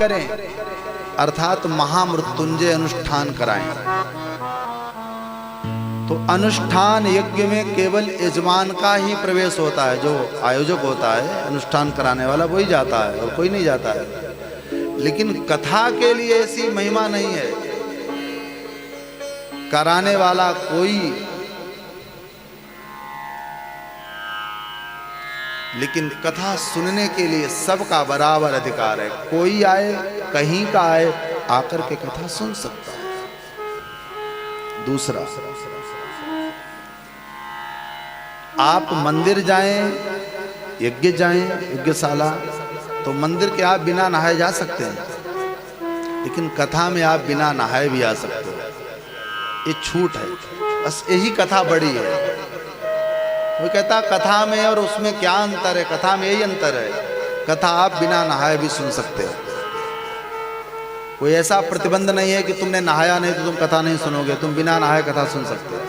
करें, अर्थात महामृत्युंजय अनुष्ठान कराएं। तो अनुष्ठान यज्ञ में केवल यजमान का ही प्रवेश होता है, जो आयोजक होता है, अनुष्ठान कराने वाला वही जाता है और कोई नहीं जाता है। लेकिन कथा के लिए ऐसी महिमा नहीं है, कराने वाला कोई, लेकिन कथा सुनने के लिए सबका बराबर अधिकार है। कोई आए, कहीं का आए, आकर के कथा सुन सकता है। दूसरा, आप मंदिर जाएं, यज्ञ जाएं, यज्ञशाला, तो मंदिर के आप बिना नहाए जा सकते हैं, लेकिन कथा में आप बिना नहाए भी आ सकते हो। ये छूट है, बस यही कथा बड़ी है। वो कहता कथा में और उसमें क्या अंतर है? कथा में यही अंतर है, कथा आप बिना नहाए भी सुन सकते हो। कोई ऐसा प्रतिबंध नहीं है कि तुमने नहाया नहीं तो तुम कथा नहीं सुनोगे, तुम बिना नहाए कथा सुन सकते हो।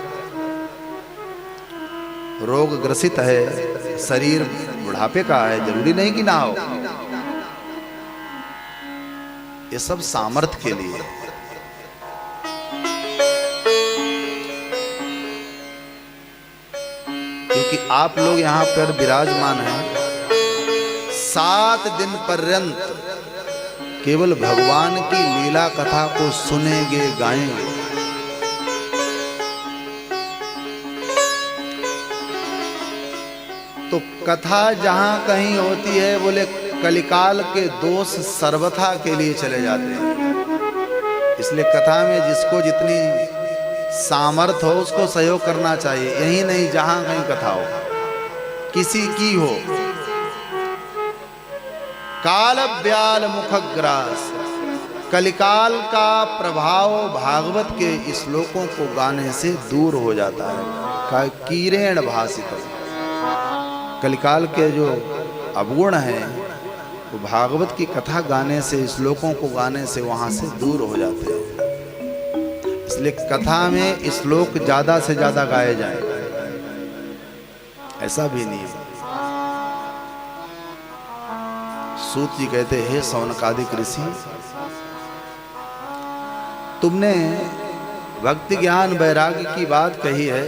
रोग ग्रसित है, शरीर बुढ़ापे का है, जरूरी नहीं कि नहाओ। ये सब सामर्थ्य के लिए। क्योंकि आप लोग यहाँ पर विराजमान हैं, 7 दिन पर्यंत केवल भगवान की लीला कथा को सुनेंगे, गाएंगे। तो कथा जहां कहीं होती है, बोले कलिकाल के दोष सर्वथा के लिए चले जाते हैं। इसलिए कथा में जिसको जितनी सामर्थ्य हो उसको सहयोग करना चाहिए। यही नहीं, जहां कहीं कथा हो, किसी की हो। काल ब्याल मुखग्रास, कलिकाल का प्रभाव भागवत के श्लोकों को गाने से दूर हो जाता है। कीरेण भासित, कलिकाल के जो अवगुण हैं वो भागवत की कथा गाने से, श्लोकों को गाने से वहां से दूर हो जाते हैं। इसलिए कथा में श्लोक ज्यादा से ज्यादा गाए जाएं, ऐसा भी नहीं है। सूत जी कहते हैं, शौनकादिक ऋषि, तुमने भक्ति ज्ञान वैराग्य की बात कही है,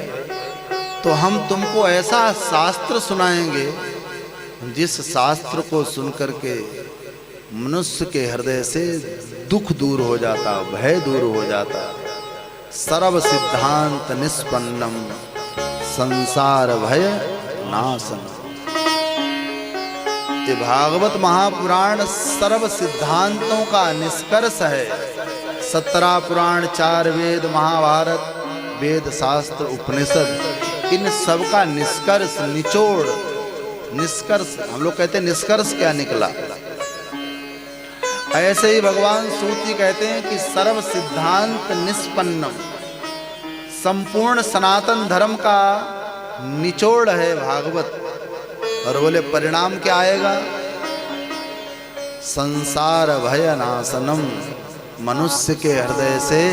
तो हम तुमको ऐसा शास्त्र सुनाएंगे जिस शास्त्र को सुनकर के मनुष्य के हृदय से दुख दूर हो जाता, भय दूर हो जाता। सर्व सिद्धांत निष्पन्नम संसार भय नाशन। ये भागवत महापुराण सर्व सिद्धांतों का निष्कर्ष है। 17 पुराण, 4 वेद, महाभारत, वेद शास्त्र, उपनिषद, इन सब का निष्कर्ष, निचोड़, निष्कर्ष। हम लोग कहते हैं निष्कर्ष क्या निकला, ऐसे ही भगवान सूत जी कहते हैं कि सर्व सिद्धांत निष्पन्नम, संपूर्ण सनातन धर्म का निचोड़ है भागवत। और बोले परिणाम क्या आएगा? संसार भय नाशनम, मनुष्य के हृदय से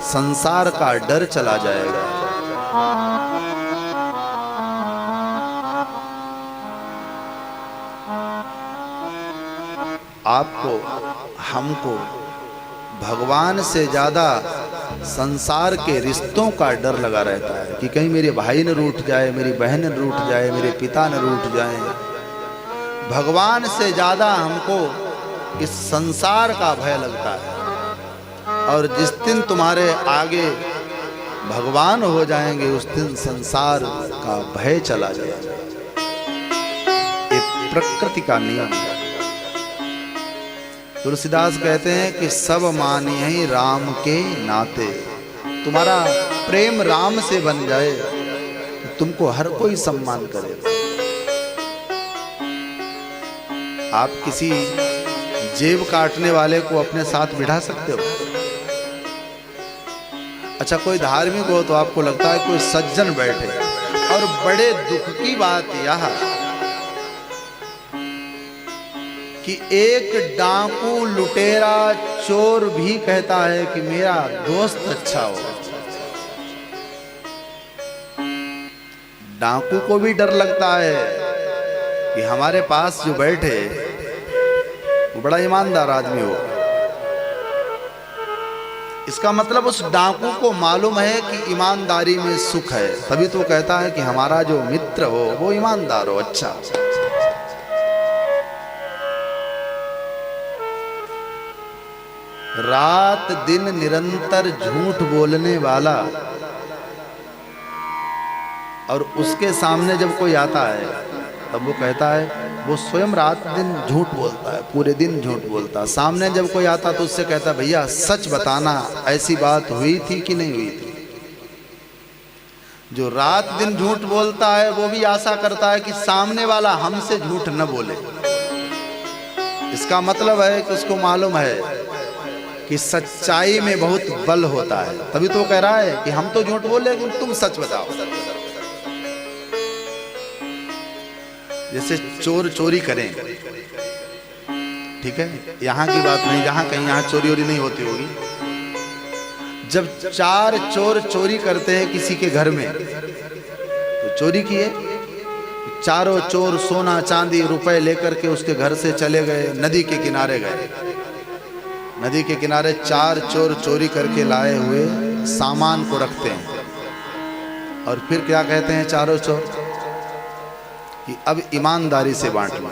संसार का डर चला जाएगा। आपको, हमको भगवान से ज्यादा संसार के रिश्तों का डर लगा रहता है कि कहीं मेरे भाई न रूठ जाए, मेरी बहन न रूठ जाए, मेरे पिता न रूठ जाए। भगवान से ज्यादा हमको इस संसार का भय लगता है। और जिस दिन तुम्हारे आगे भगवान हो जाएंगे, उस दिन संसार का भय चला जाएगा। ये प्रकृति का नियम है। तुलसीदास कहते हैं कि सब मानिए ही राम के नाते। तुम्हारा प्रेम राम से बन जाए तो तुमको हर कोई सम्मान करे। आप किसी जेब काटने वाले को अपने साथ बिठा सकते हो? अच्छा, कोई धार्मिक हो तो आपको लगता है कोई सज्जन बैठे। और बड़े दुख की बात यह कि एक डाकू, लुटेरा, चोर भी कहता है कि मेरा दोस्त अच्छा हो। डाकू को भी डर लगता है कि हमारे पास जो बैठे वो बड़ा ईमानदार आदमी हो। इसका मतलब उस डाकू को मालूम है कि ईमानदारी में सुख है, तभी तो कहता है कि हमारा जो मित्र हो वो ईमानदार हो। अच्छा, रात दिन निरंतर झूठ बोलने वाला, और उसके सामने जब कोई आता है तब वो कहता है, वो स्वयं रात दिन झूठ बोलता है, पूरे दिन झूठ बोलता है। सामने जब कोई आता तो उससे कहता है, भैया सच बताना, ऐसी बात हुई थी कि नहीं हुई थी। जो रात दिन झूठ बोलता है वो भी आशा करता है कि सामने वाला हमसे झूठ न बोले। इसका मतलब है कि उसको मालूम है कि सच्चाई में बहुत बल होता है, तभी तो कह रहा है कि हम तो झूठ बोले लेकिन तुम सच बताओ। जैसे चोर चोरी करें, ठीक है, यहाँ की बात नहीं, जहाँ कहीं यहाँ चोरी वोरी नहीं होती होगी। जब 4 चोर चोरी करते हैं किसी के घर में, तो चोरी किए, चारों चोर सोना चांदी रुपए लेकर के उसके घर से चले गए, नदी के किनारे गए। नदी के किनारे 4 चोर चोरी करके लाए हुए सामान को रखते हैं, और फिर क्या कहते हैं चारों चोर कि अब ईमानदारी से बांट लो।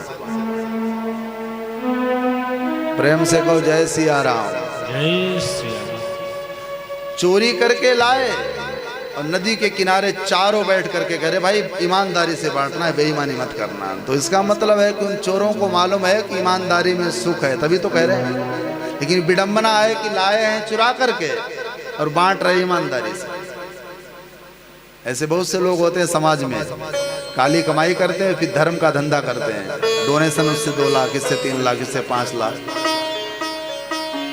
प्रेम से कहो जय सिया राम। जय श्री राम। चोरी करके लाए और नदी के किनारे चारों बैठ करके कह रहे, भाई ईमानदारी से बांटना है, बेईमानी मत करना। तो इसका मतलब है कि उन चोरों को मालूम है कि ईमानदारी में सुख है, तभी तो कह रहे हैं। लेकिन विडंबना है कि लाए हैं चुरा करके और बांट रहे ईमानदारी से। ऐसे बहुत से लोग होते हैं समाज में, काली कमाई करते हैं, फिर धर्म का धंधा करते हैं, डोनेशन उससे 2 लाख, इससे 3 लाख, इससे 5 लाख।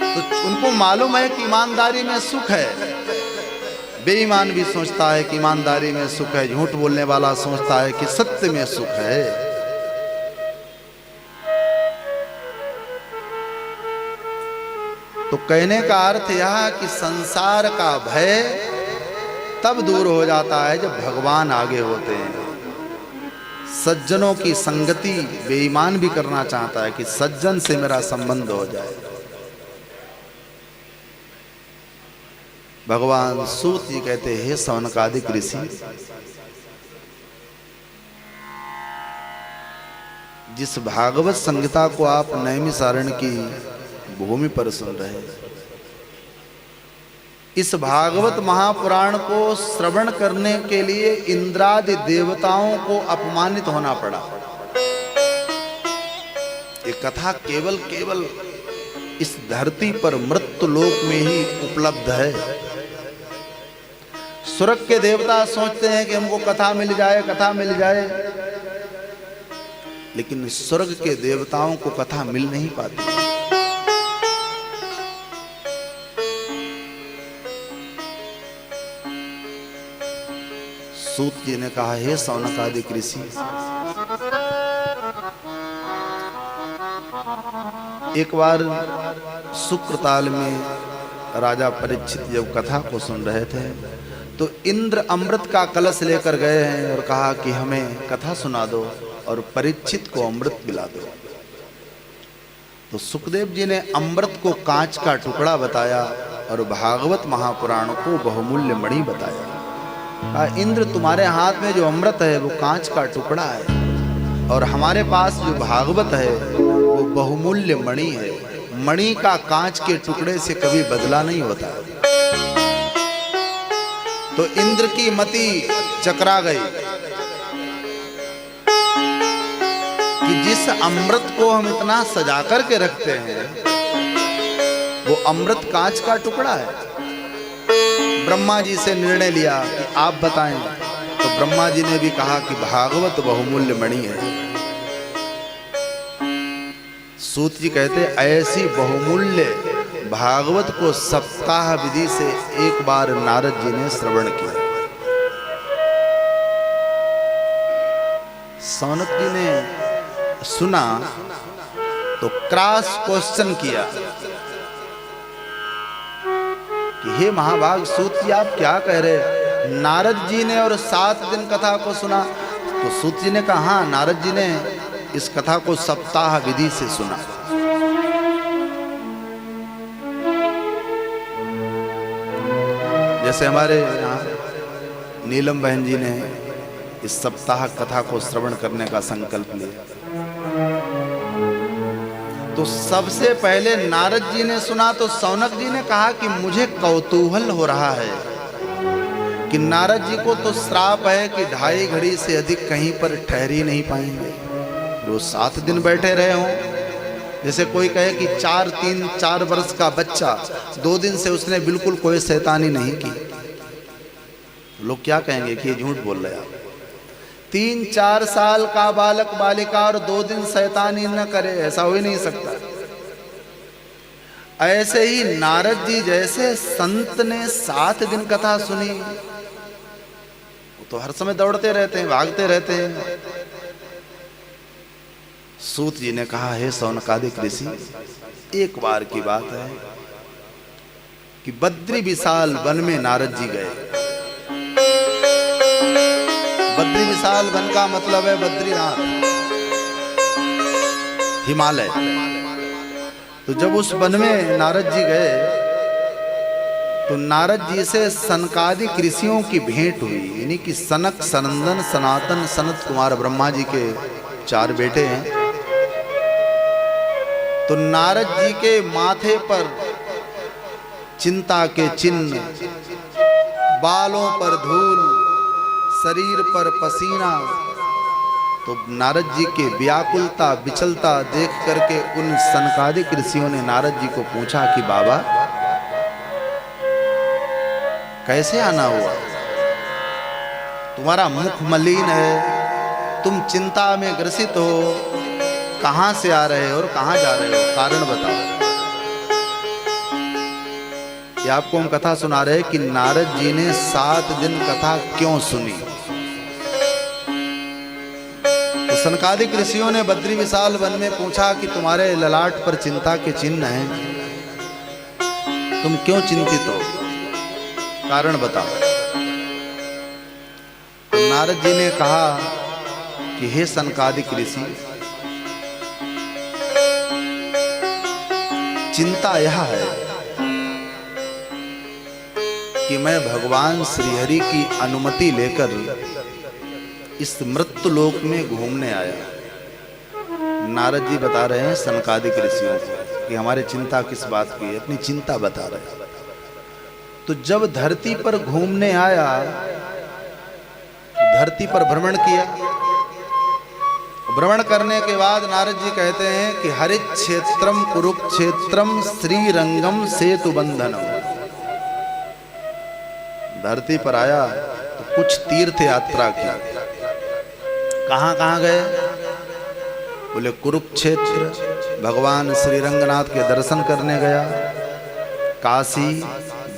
तो उनको मालूम है कि ईमानदारी में सुख है। बेईमान भी सोचता है कि ईमानदारी में सुख है, झूठ बोलने वाला सोचता है कि सत्य में सुख है। तो कहने का अर्थ यह कि संसार का भय तब दूर हो जाता है जब भगवान आगे होते हैं। सज्जनों की संगति बेईमान भी करना चाहता है कि सज्जन से मेरा संबंध हो जाए। भगवान सूत जी कहते हैं, हे सौनकादिक ऋषि, जिस भागवत संहिता को आप नैमिषारण्य की भूमि पर सुन रहे हैं, इस भागवत महापुराण को श्रवण करने के लिए इंद्रादि देवताओं को अपमानित होना पड़ा। ये कथा केवल इस धरती पर मृत्यु लोक में ही उपलब्ध है। स्वर्ग के देवता सोचते हैं कि हमको कथा मिल जाए, कथा मिल जाए, लेकिन स्वर्ग के देवताओं को कथा मिल नहीं पाती। सूत जी ने कहा, हे सौनकादिक ऋषि, एक बार शुक्रताल में राजा परीक्षित जब कथा को सुन रहे थे तो इंद्र अमृत का कलश लेकर गए हैं और कहा कि हमें कथा सुना दो और परीक्षित को अमृत पिला दो। तो सुखदेव जी ने अमृत को कांच का टुकड़ा बताया और भागवत महापुराण को बहुमूल्य मणि बताया। कहा, इंद्र तुम्हारे हाथ में जो अमृत है वो कांच का टुकड़ा है, और हमारे पास जो भागवत है वो बहुमूल्य मणि है। मणि का कांच के टुकड़े से कभी बदला नहीं होता। तो इंद्र की मति चकरा गई कि जिस अमृत को हम इतना सजा करके रखते हैं वो अमृत कांच का टुकड़ा है। ब्रह्मा जी से निर्णय लिया कि आप बताएं। तो ब्रह्मा जी ने भी कहा कि भागवत बहुमूल्य मणि है। सूत जी कहते, ऐसी बहुमूल्य भागवत को सप्ताह विधि से एक बार नारद जी ने श्रवण किया। सौनक जी ने सुना तो क्रॉस क्वेश्चन किया कि हे महाभाग सूत जी, आप क्या कह रहे? नारद जी ने और 7 दिन कथा को सुना। तो सूत जी ने कहा, हाँ, नारद जी ने इस कथा को सप्ताह विधि से सुना। जैसे हमारे यहाँ नीलम बहन जी ने इस सप्ताह कथा को श्रवण करने का संकल्प लिया, तो सबसे पहले नारद जी ने सुना तो सौनक जी ने कहा कि मुझे कौतूहल हो रहा है कि नारद जी को तो श्राप है कि 2.5 घड़ी से अधिक कहीं पर ठहर ही नहीं पाएंगे। वो 7 दिन बैठे रहे हों। जैसे कोई कहे कि 4 वर्ष का बच्चा 2 दिन से उसने बिल्कुल कोई शैतानी नहीं की, लोग क्या कहेंगे कि ये झूठ बोल रहे आप। 3-4 साल का बालक बालिका और 2 दिन शैतानी न करे, ऐसा हो ही नहीं सकता। ऐसे ही नारद जी जैसे संत ने 7 दिन कथा सुनी, वो तो हर समय दौड़ते रहते हैं, भागते रहते हैं। सूत जी ने कहा, हे सौनकादिक ऋषि, एक बार की बात है कि बद्री विशाल वन में नारद जी गए। बद्री विशाल वन का मतलब है बद्रीनाथ, हिमालय। तो जब उस वन में नारद जी गए तो नारद जी से सनकादिक ऋषियों की भेंट हुई। यानी कि सनक, सनंदन, सनातन, सनत कुमार ब्रह्मा जी के 4 बेटे हैं। तो नारद जी के माथे पर चिंता के चिन्ह, बालों पर धूल, शरीर पर पसीना। तो नारद जी के व्याकुलता, विचलता देख करके उन सनकादिक ऋषियों ने नारद जी को पूछा कि बाबा कैसे आना हुआ, तुम्हारा मुख मलिन है, तुम चिंता में ग्रसित हो, कहां से आ रहे हो और कहां जा रहे हो, कारण बताओ। ये आपको हम कथा सुना रहे कि नारद जी ने 7 दिन कथा क्यों सुनी। तो सनकादिक ऋषियों ने बद्री विशाल वन में पूछा कि तुम्हारे ललाट पर चिंता के चिन्ह हैं, तुम क्यों चिंतित हो, कारण बताओ। तो नारद जी ने कहा कि हे सनकादिक ऋषि, चिंता यह है कि मैं भगवान श्रीहरि की अनुमति लेकर इस मृत्यु लोक में घूमने आया। नारद जी बता रहे हैं सनकादिक ऋषियों को कि हमारे चिंता किस बात की है, अपनी चिंता बता रहे हैं। तो जब धरती पर घूमने आया, धरती पर भ्रमण किया। भ्रमण करने के बाद नारद जी कहते हैं कि हरित क्षेत्रम कुरुक्षेत्रम श्रीरंगम सेतु बंधनम। धरती पर आया तो कुछ तीर्थ यात्रा की। कहां कहां गए? बोले कुरुक्षेत्र, भगवान श्रीरंगनाथ के दर्शन करने गया। काशी,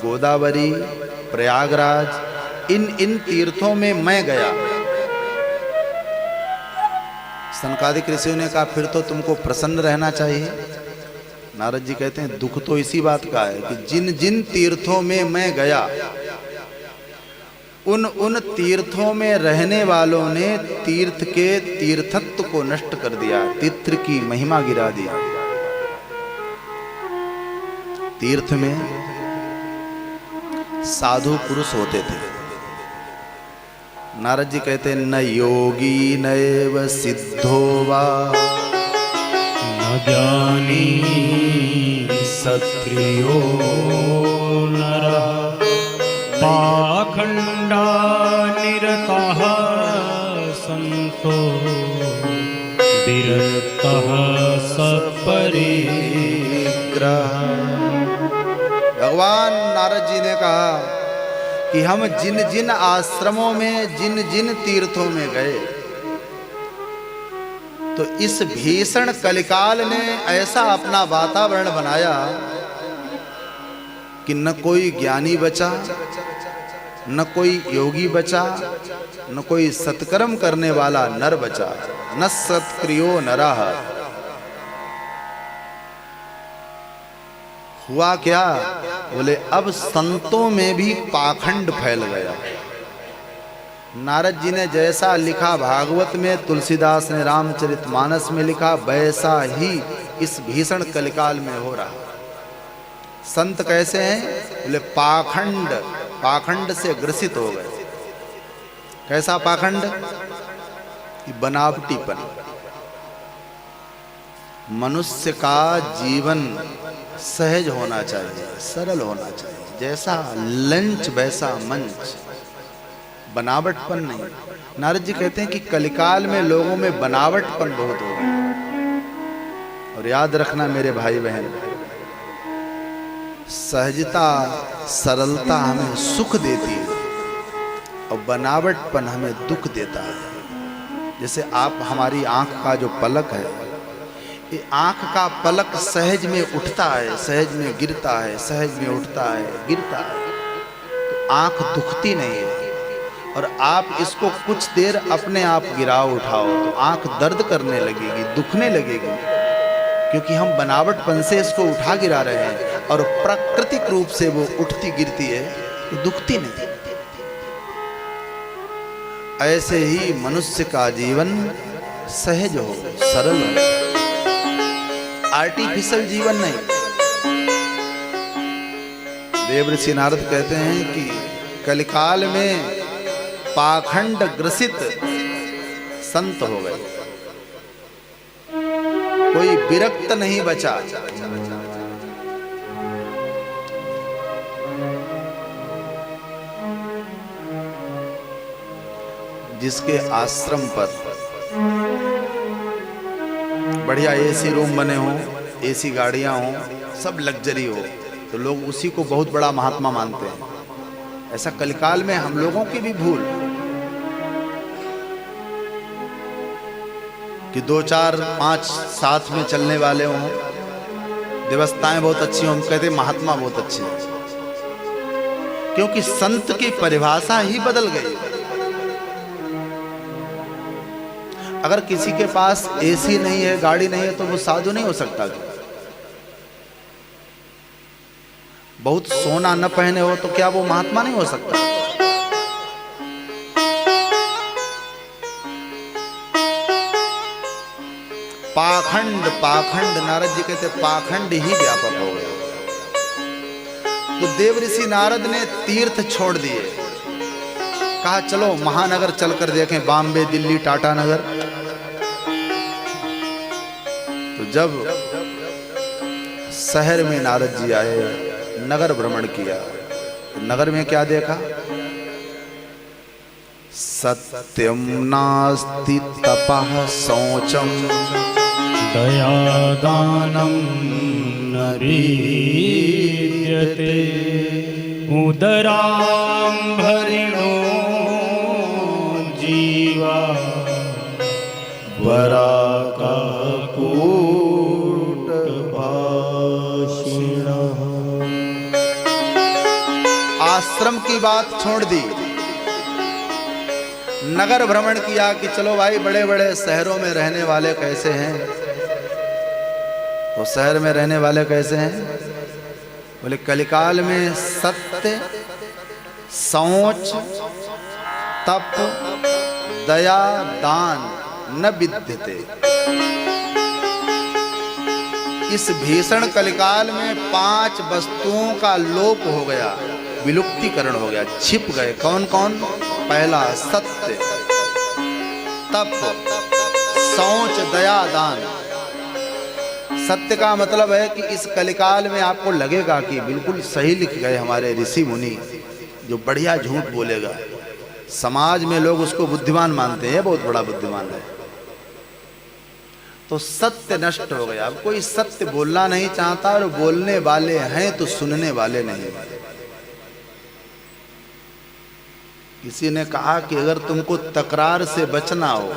गोदावरी, प्रयागराज, इन तीर्थों में मैं गया। सनकादिक ऋषियों ने कहा फिर तो तुमको प्रसन्न रहना चाहिए। नारद जी कहते हैं दुख तो इसी बात का है कि जिन जिन तीर्थों में मैं गया, उन तीर्थों में रहने वालों ने तीर्थ के तीर्थत्व को नष्ट कर दिया, तीर्थ की महिमा गिरा दी। तीर्थ में साधु पुरुष होते थे। नारद जी कहते न योगी नैव सिद्धो वा न ज्ञानी सत्रियो नरः पाखंडा निरतः संतो विरक्तः सपरिग्रह। भगवान नारद जी ने कहा कि हम जिन जिन आश्रमों में, जिन जिन तीर्थों में गए, तो इस भीषण कलिकाल ने ऐसा अपना वातावरण बनाया कि न कोई ज्ञानी बचा, न कोई योगी बचा, न कोई सत्कर्म करने वाला नर बचा। न सत्क्रियो नरः। हुआ क्या? बोले अब संतों में भी पाखंड फैल गया। नारद जी ने जैसा लिखा भागवत में, तुलसीदास ने रामचरितमानस में लिखा, वैसा ही इस भीषण कलिकाल में हो रहा। संत कैसे हैं? बोले पाखंड पाखंड से ग्रसित हो गए। कैसा पाखंड? कि बनावटीपन। मनुष्य का जीवन सहज होना चाहिए, सरल होना चाहिए, जैसा लंच वैसा मंच, बनावटपन नहीं। नारद जी कहते हैं कि कलिकाल में लोगों में बनावटपन बहुत हो गया। और याद रखना मेरे भाई बहन, सहजता सरलता हमें सुख देती है और बनावटपन हमें दुख देता है। जैसे आप हमारी आंख का जो पलक है, ये आंख का पलक सहज में उठता है, सहज में गिरता है, सहज में उठता है, गिरता है, तो आंख दुखती नहीं है। और आप इसको कुछ देर अपने आप गिराओ उठाओ तो आंख दर्द करने लगेगी, दुखने लगेगी, क्योंकि हम बनावटपन से इसको उठा गिरा रहे हैं। और प्राकृतिक रूप से वो उठती गिरती है तो दुखती नहीं। ऐसे ही मनुष्य का जीवन सहज हो, सरल हो, आर्टिफिशियल जीवन नहीं। देवऋषि नारद कहते हैं कि कलिकाल में पाखंड ग्रसित संत हो गए, कोई विरक्त नहीं बचा। जिसके आश्रम पर बढ़िया एसी रूम बने हों, एसी गाड़ियां हों, सब लग्जरी हो, तो लोग उसी को बहुत बड़ा महात्मा मानते हैं। ऐसा कलिकाल में हम लोगों की भी भूल कि 2 4 5 साथ में चलने वाले हों, व्यवस्थाएं बहुत अच्छी हों, हम कहते महात्मा बहुत अच्छे हैं, क्योंकि संत की परिभाषा ही बदल गई। अगर किसी के पास एसी नहीं है, गाड़ी नहीं है, तो वो साधु नहीं हो सकता। बहुत सोना न पहने हो तो क्या वो महात्मा नहीं हो सकता? पाखंड, पाखंड, नारद जी कहते पाखंड ही व्यापक हो गया। तो देवऋषि नारद ने तीर्थ छोड़ दिए, कहा चलो महानगर चलकर देखें, बॉम्बे, दिल्ली, टाटा नगर। तो जब शहर में नारद जी आए, नगर भ्रमण किया, तो नगर में क्या देखा? सत्यम नास्ति तपः शौचम दयादानं न विद्यते उदराम्भरिणो जीवा वराकाकूटभाषिणः। आश्रम की बात छोड़ दी, नगर भ्रमण किया कि चलो भाई बड़े बड़े शहरों में रहने वाले कैसे हैं। तो शहर में रहने वाले कैसे हैं? बोले कलिकाल में सत्य, शौच, तप, दया, दान न विद्यते। इस भीषण कलिकाल में 5 वस्तुओं का लोप हो गया, विलुप्तीकरण हो गया, छिप गए। कौन कौन? पहला सत्य, तप, शौच, दया, दान। सत्य का मतलब है कि इस कलिकाल में आपको लगेगा कि बिल्कुल सही लिख गए हमारे ऋषि मुनि, जो बढ़िया झूठ बोलेगा, समाज में लोग उसको बुद्धिमान मानते हैं, बहुत बड़ा बुद्धिमान है। तो सत्य नष्ट हो गया, अब कोई सत्य बोलना नहीं चाहता, और बोलने वाले हैं तो सुनने वाले नहीं। किसी ने कहा कि अगर तुमको तकरार से बचना हो,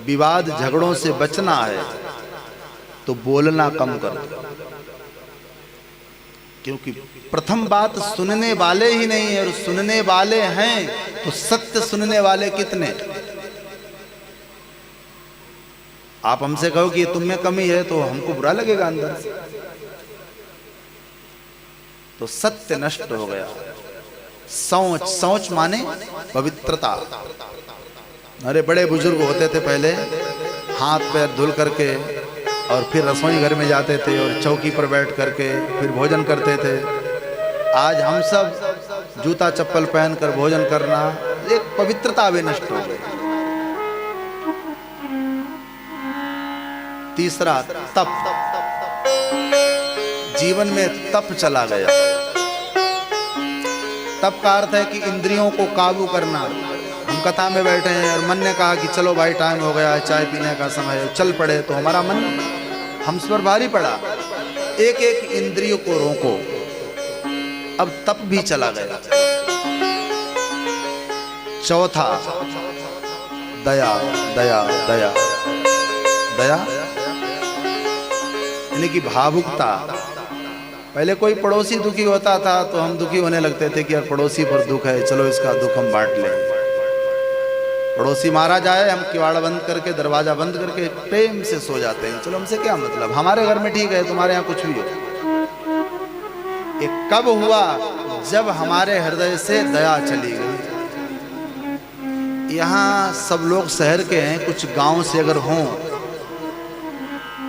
विवाद झगड़ों से बचना है, तो बोलना कम कर दो, क्योंकि प्रथम बात सुनने वाले ही नहीं है, और सुनने वाले हैं तो सत्य सुनने वाले कितने। आप हमसे कहो कि तुम में कमी है तो हमको बुरा लगेगा अंदर से। तो सत्य नष्ट हो गया। शौच, शौच माने पवित्रता। अरे बड़े बुजुर्ग होते थे पहले, हाथ पैर धुल करके और फिर रसोई घर में जाते थे और चौकी पर बैठ करके फिर भोजन करते थे। आज हम सब जूता चप्पल पहनकर भोजन करना, एक पवित्रता भी नष्ट हो गई। तीसरा, तप। जीवन में तप चला गया। तप का अर्थ है कि इंद्रियों को काबू करना। हम कथा में बैठे हैं और मन ने कहा कि चलो भाई टाइम हो गया है, चाय पीने का समय है, चल पड़े, तो हमारा मन हम पर भारी पड़ा। एक एक इंद्रिय को रोको। अब तप भी चला गया। चौथा, दया। दया दया दया यानी कि भावुकता। पहले कोई पड़ोसी दुखी होता था तो हम दुखी होने लगते थे कि यार पड़ोसी पर दुख है, चलो इसका दुख हम बांट लें। पड़ोसी मारा जाए, हम किवाड़ बंद करके, दरवाजा बंद करके प्रेम से सो जाते हैं, चलो हमसे क्या मतलब, हमारे घर में ठीक है, तुम्हारे यहाँ कुछ भी हो। ये कब हुआ? जब हमारे हृदय से दया चली गई। यहाँ सब लोग शहर के हैं, कुछ गांव से अगर हों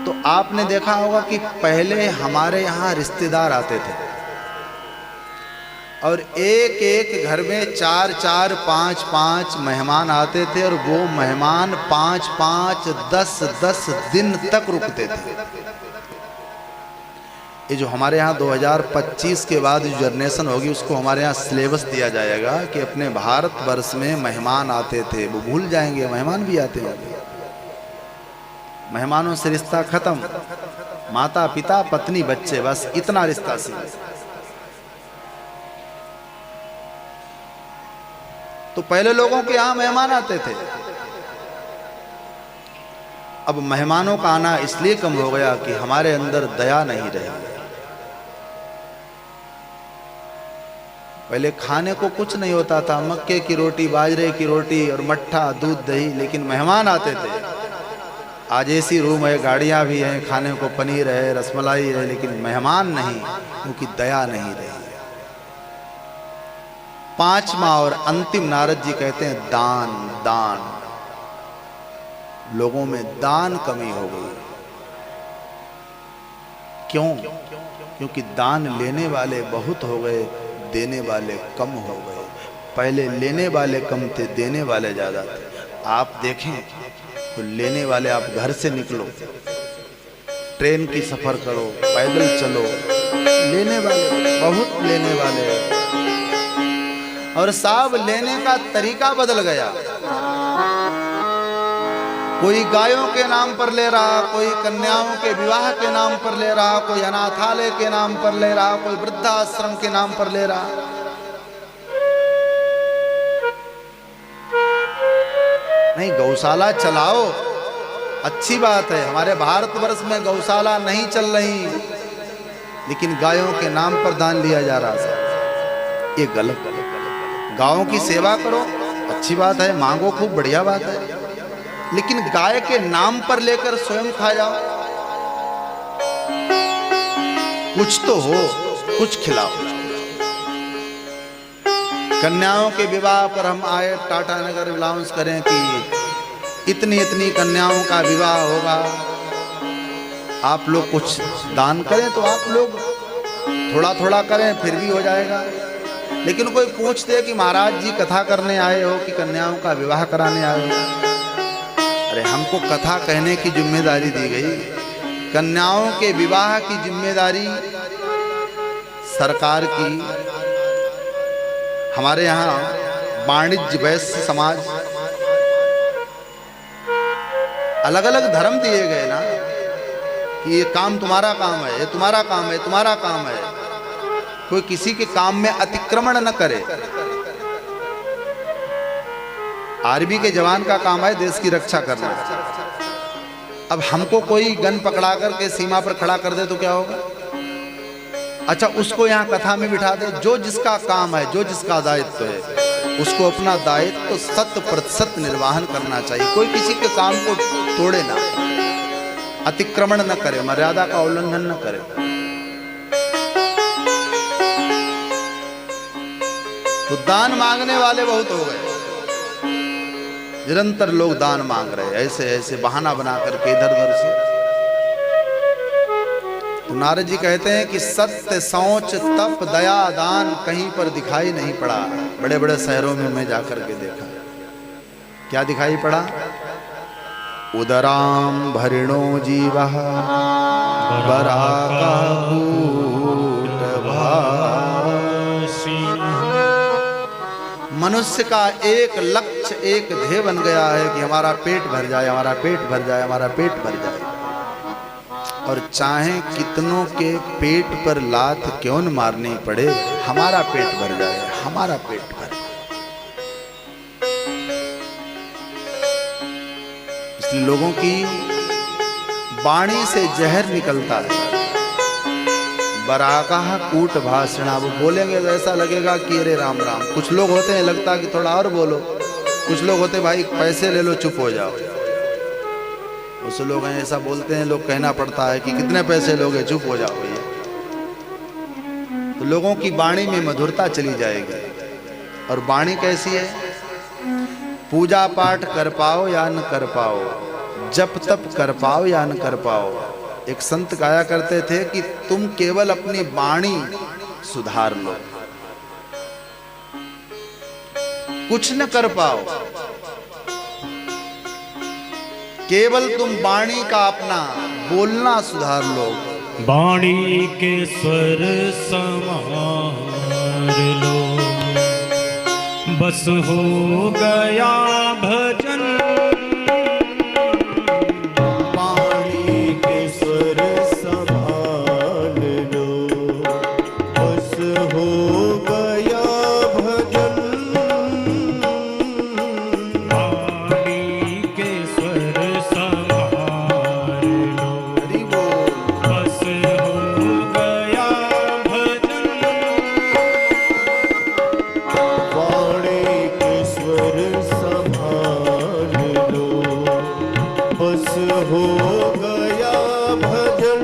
तो आपने देखा होगा कि पहले हमारे यहाँ रिश्तेदार आते थे और एक एक घर में 4-4, 5-5 मेहमान आते थे और वो मेहमान 5-5, 10-10 दिन तक रुकते थे। ये जो हमारे यहाँ 2025 के बाद जो जनरेशन होगी उसको हमारे यहाँ सिलेबस दिया जाएगा कि अपने भारतवर्ष में मेहमान आते थे, वो भूल जाएंगे मेहमान भी आते होंगे। मेहमानों से रिश्ता खत्म, माता पिता पत्नी बच्चे, बस इतना रिश्ता सी। तो पहले लोगों के यहाँ मेहमान आते थे, अब मेहमानों का आना इसलिए कम हो गया कि हमारे अंदर दया नहीं रही। पहले खाने को कुछ नहीं होता था, मक्के की रोटी, बाजरे की रोटी और मट्ठा, दूध, दही, लेकिन मेहमान आते थे। आज एसी रूम है, गाड़ियां भी हैं, खाने को पनीर है, रसमलाई है, लेकिन मेहमान नहीं, क्योंकि दया नहीं रही। पांचवा और अंतिम नारद जी कहते हैं दान। दान, लोगों में दान कमी हो गई। क्यों? क्योंकि दान लेने वाले बहुत हो गए, देने वाले कम हो गए। पहले लेने वाले कम थे, देने वाले ज्यादा थे। आप देखें तो लेने वाले, आप घर से निकलो, ट्रेन की सफर करो, पैदल चलो, लेने वाले बहुत लेने वाले हैं। और साहब लेने का तरीका बदल गया। कोई गायों के नाम पर ले रहा, कोई कन्याओं के विवाह के नाम पर ले रहा, कोई अनाथालय के नाम पर ले रहा, कोई वृद्धाश्रम के नाम पर ले रहा। नहीं, गौशाला चलाओ, अच्छी बात है। हमारे भारतवर्ष में गौशाला नहीं चल रही, लेकिन गायों के नाम पर दान लिया जा रहा है। ये गलत। गायों की सेवा करो, अच्छी बात है, मांगो, खूब बढ़िया बात है, लेकिन गाय के नाम पर लेकर स्वयं खा जाओ। कुछ तो हो, कुछ खिलाओ। कन्याओं के विवाह पर हम आए, टाटा नगर अनाउंस करें कि इतनी इतनी कन्याओं का विवाह होगा, आप लोग कुछ दान करें। तो आप लोग थोड़ा थोड़ा करें, फिर भी हो जाएगा। लेकिन कोई पूछते कि महाराज जी कथा करने आए हो कि कन्याओं का विवाह कराने आए हो? अरे हमको कथा कहने की जिम्मेदारी दी गई, कन्याओं के विवाह की जिम्मेदारी सरकार की। हमारे यहाँ वाणिज्य वैश्य समाज, अलग अलग धर्म दिए गए ना कि ये काम तुम्हारा काम है, ये तुम्हारा काम है, तुम्हारा काम है। कोई किसी के काम में अतिक्रमण न करे। आर्मी के जवान का काम है देश की रक्षा करना। अब हमको कोई गन पकड़ा करके सीमा पर खड़ा कर दे तो क्या होगा? अच्छा, उसको यहाँ कथा में बिठा दे। जो जिसका काम है, जो जिसका दायित्व है, उसको अपना दायित्व 100% निर्वहन करना चाहिए। कोई किसी के काम को तोड़े ना, अतिक्रमण न करे, मर्यादा का उल्लंघन न करे। तो दान मांगने वाले बहुत हो गए, निरंतर लोग दान मांग रहे हैं, ऐसे ऐसे बहाना बना करके इधर उधर से। तो नारद जी कहते हैं कि सत्य, शौच, तप, दया, दान कहीं पर दिखाई नहीं पड़ा। बड़े बड़े शहरों में मैं जाकर के देखा, क्या दिखाई पड़ा? उदराम भरिणो जीवः मनुष्य का एक लक्ष्य, एक ध्येय बन गया है कि हमारा पेट भर जाए, हमारा पेट भर जाए, हमारा पेट भर जाए। और चाहे कितनों के पेट पर लात क्यों न मारनी पड़े, हमारा पेट भर जाए, हमारा पेट भर जाए। इसलिए लोगों की वाणी से जहर निकलता है। बराकाह कूट भाषणा, वो बोलेंगे तो ऐसा लगेगा कि अरे राम राम। कुछ लोग होते हैं लगता कि थोड़ा और बोलो, कुछ लोग होते भाई पैसे ले लो चुप हो जाओ। उस लोग हैं ऐसा बोलते हैं, लोग कहना पड़ता है कि कितने पैसे लोगे, चुप हो जाओ भैया। तो लोगों की वाणी में मधुरता चली जाएगी। और वाणी कैसी है? पूजा पाठ कर पाओ या न कर पाओ, जप तप कर पाओ या न कर पाओ। एक संत गाया करते थे कि तुम केवल अपनी वाणी सुधार लो, कुछ न कर पाओ, केवल तुम वाणी का अपना बोलना सुधार लो। वाणी के स्वर संवार लो, बस हो गया भजन। वाणी के स्वर संभाल लो, बस हो गया भजन। वाणी के स्वर संभाल लो, बस हो गया भजन। वाणी के स्वर संभाल लो, बस हो गया भजन।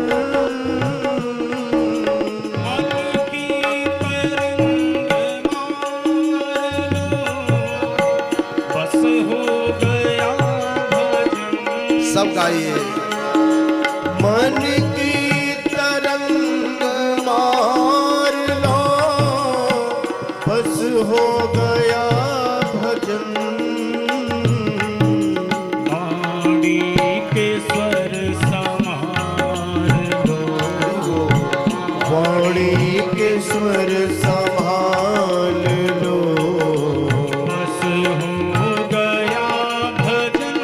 मन की तरंग मार लो, बस हो गया भजन। सब गाइए। मन की तरंग मार लो, बस हो गया भजन। वाणी के स्वर संभाल लो, वाणी के स्वर संभाल लो, बस हो गया भजन।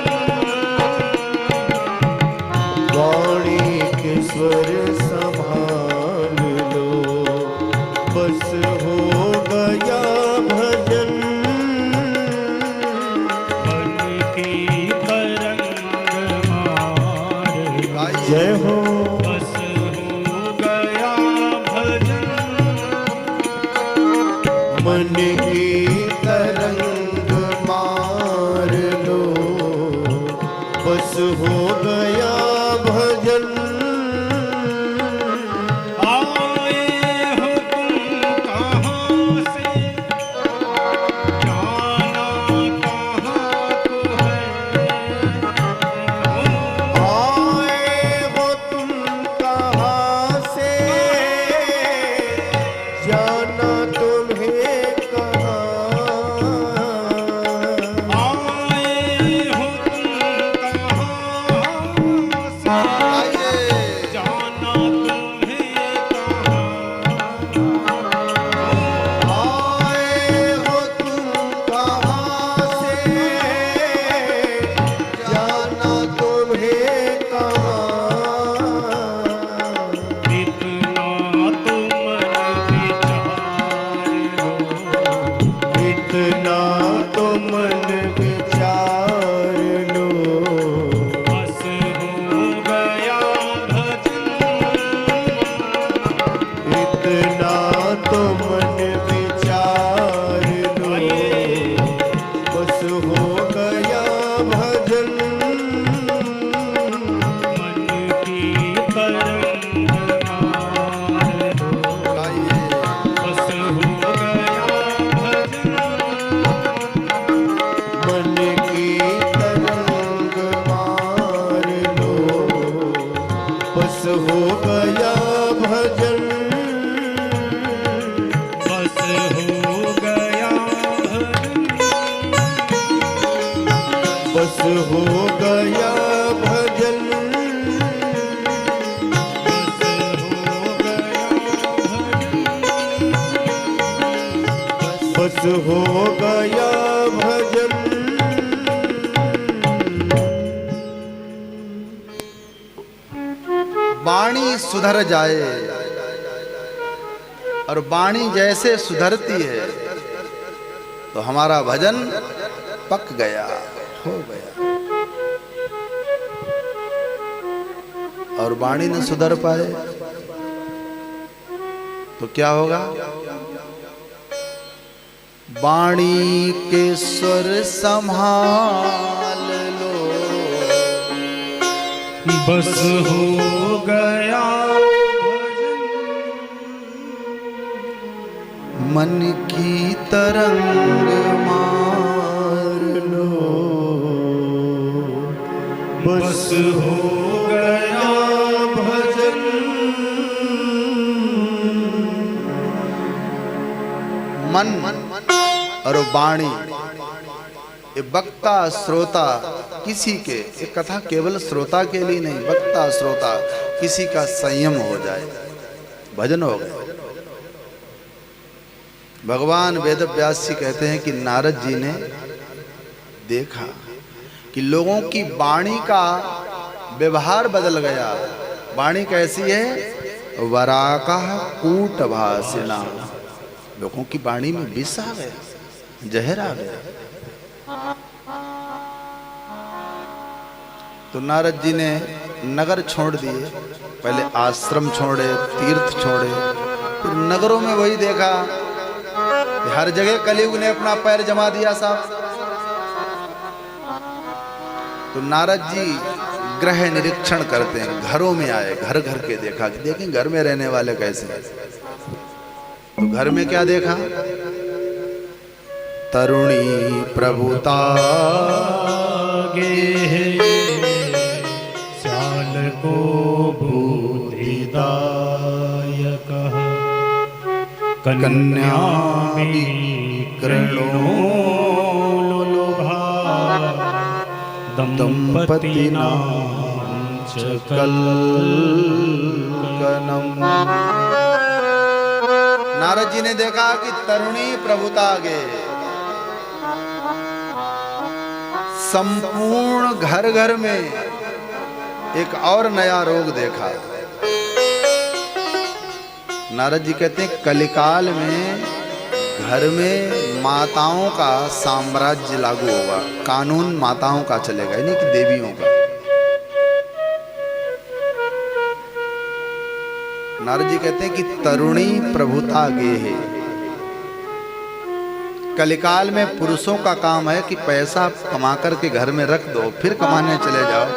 वाणी के स्वर संभाल लो, बस हो गया भजन। मन की तरंग मार जय हो, बस हो गया भजन। बस हो गया भजन। वाणी सुधर जाए, और वाणी जैसे सुधरती है तो हमारा भजन पक गया, हो गया। और वाणी न सुधर पाए तो क्या होगा? वाणी के स्वर संभाल लो, बस हो गया मन की तरंग मार लो, बस हो गया भजन। मन और वाणी, ये वक्ता श्रोता किसी के, ये कथा केवल श्रोता के लिए नहीं, वक्ता श्रोता किसी का संयम हो जाए, भजन हो गया। भगवान वेद व्यास जी कहते हैं कि नारद जी ने देखा कि लोगों की वाणी का व्यवहार बदल गया। वाणी कैसी है? वराका कूट भाषिणा, लोगों की वाणी में विष आ गया, जहर आ गया। तो नारद जी ने नगर छोड़ दिए, पहले आश्रम छोड़े, तीर्थ छोड़े, फिर नगरों में वही देखा, हर जगह कलयुग ने अपना पैर जमा दिया साहब। तो नारद जी ग्रह निरीक्षण करते हैं, घरों में आए, घर घर के देखा कि देखें घर में रहने वाले कैसे हैं। तो घर में क्या देखा? तरुणी प्रभुता गे चाल को बुद्धिदायक, कन्या कृणो लोभा दंपति नारद जी ने देखा कि तरुणी प्रभुता आगे, संपूर्ण घर घर में एक और नया रोग देखा। नारद जी कहते हैं कलिकाल में घर में माताओं का साम्राज्य लागू होगा, कानून माताओं का चलेगा, यानी कि देवियों का। नारद जी कहते हैं कि तरुणी प्रभुता गे है। कलिकाल में पुरुषों का काम है कि पैसा कमा करके घर में रख दो, फिर कमाने चले जाओ।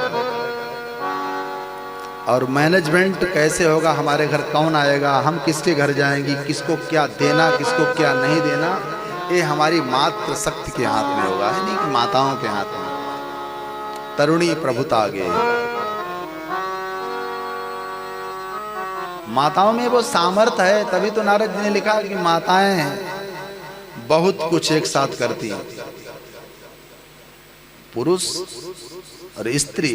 और मैनेजमेंट कैसे होगा, हमारे घर कौन आएगा, हम किसके घर जाएंगी, किसको क्या देना, किसको क्या नहीं देना, ये हमारी मातृ शक्ति के हाथ में होगा, है नहीं कि माताओं के हाथ में। तरुणी प्रभुता आगे, माताओं में वो सामर्थ्य है, तभी तो नारद जी ने लिखा कि माताएं बहुत कुछ एक साथ करती हैं। पुरुष और स्त्री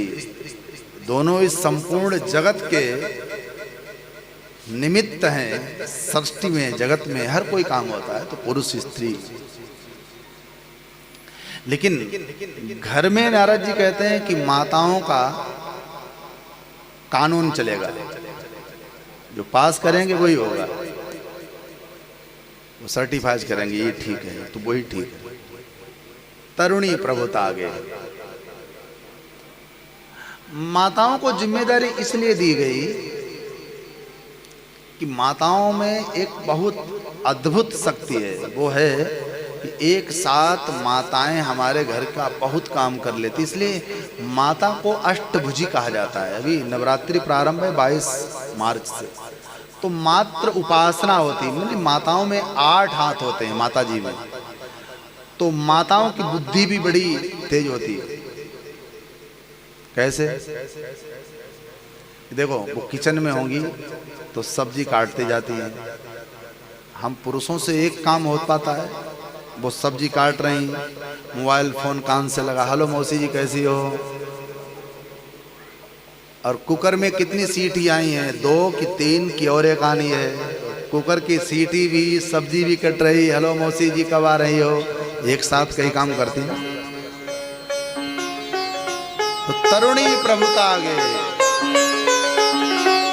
दोनों इस संपूर्ण जगत के निमित्त हैं। सृष्टि में, जगत में हर कोई काम होता है तो पुरुष स्त्री, लेकिन घर में नारद जी कहते हैं कि माताओं का कानून चलेगा, जो पास करेंगे वही होगा, वो सर्टिफाइज करेंगे ये ठीक है तो वही ठीक है। तरुणी प्रभुता आगे, माताओं को जिम्मेदारी इसलिए दी गई कि माताओं में एक बहुत अद्भुत शक्ति है, वो है कि एक साथ माताएं हमारे घर का बहुत काम कर लेती, इसलिए माता को अष्टभुजी कहा जाता है। अभी नवरात्रि प्रारंभ है 22 मार्च से, तो मात्र उपासना होती है, मतलब माताओं में 8 हाथ होते हैं माता जी में, तो माताओं की बुद्धि भी बड़ी तेज होती है। कैसे? देखो वो किचन में होंगी तो सब्जी काटते जाती हैं, हम पुरुषों से एक काम हो पाता है, वो सब्जी काट रही, मोबाइल फोन कान से लगा, हेलो मौसी जी कैसी हो, और कुकर में कितनी सीटी आई हैं, 2 कि 3 की और एक आनी है, कुकर की सीटी भी, सब्जी भी कट रही, हेलो मौसी जी कब आ रही हो, एक साथ कई काम करती ना। तो तरुणी प्रभुता आगे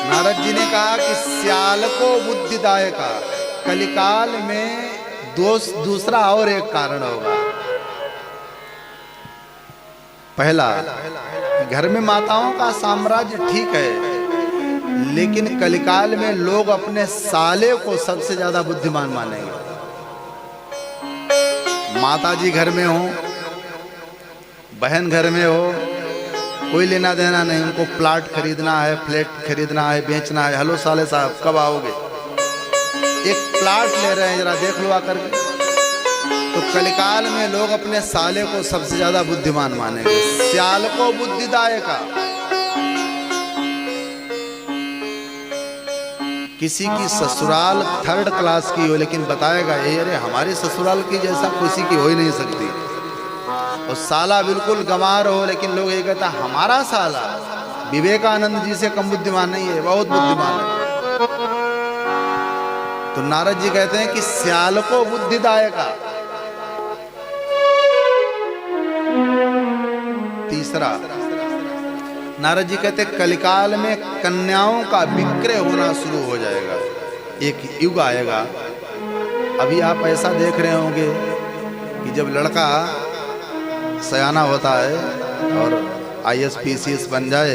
नारद जी ने कहा कि स्याल को बुद्धिदायका, कलिकाल में दूसरा और एक कारण होगा। पहला, घर में माताओं का साम्राज्य ठीक है, लेकिन कलिकाल में लोग अपने साले को सबसे ज्यादा बुद्धिमान मानेंगे। माता जी घर में हो, बहन घर में हो, कोई लेना देना नहीं, उनको प्लाट खरीदना है, फ्लैट खरीदना है, बेचना है, हेलो साले साहब कब आओगे, एक प्लाट ले रहे हैं, जरा देख लो आकर के। तो कलिकाल में लोग अपने साले को सबसे ज्यादा बुद्धिमान मानेंगे। स्याल को बुद्धिदायका, किसी की ससुराल 3rd क्लास की हो, लेकिन बताएगा ये अरे हमारे ससुराल की जैसा किसी की हो ही नहीं सकती। और साला बिल्कुल गंवार हो, लेकिन लोग ये कहता हमारा साला विवेकानंद जी से कम बुद्धिमान नहीं है, बहुत बुद्धिमान है। तो नारद जी कहते हैं कि स्याल को बुद्धिदायका। तीसरा, नारद जी कहते कलिकाल में कन्याओं का विक्रय होना शुरू हो जाएगा, एक युग आएगा। अभी आप ऐसा देख रहे होंगे कि जब लड़का सयाना होता है और IAS PCS बन जाए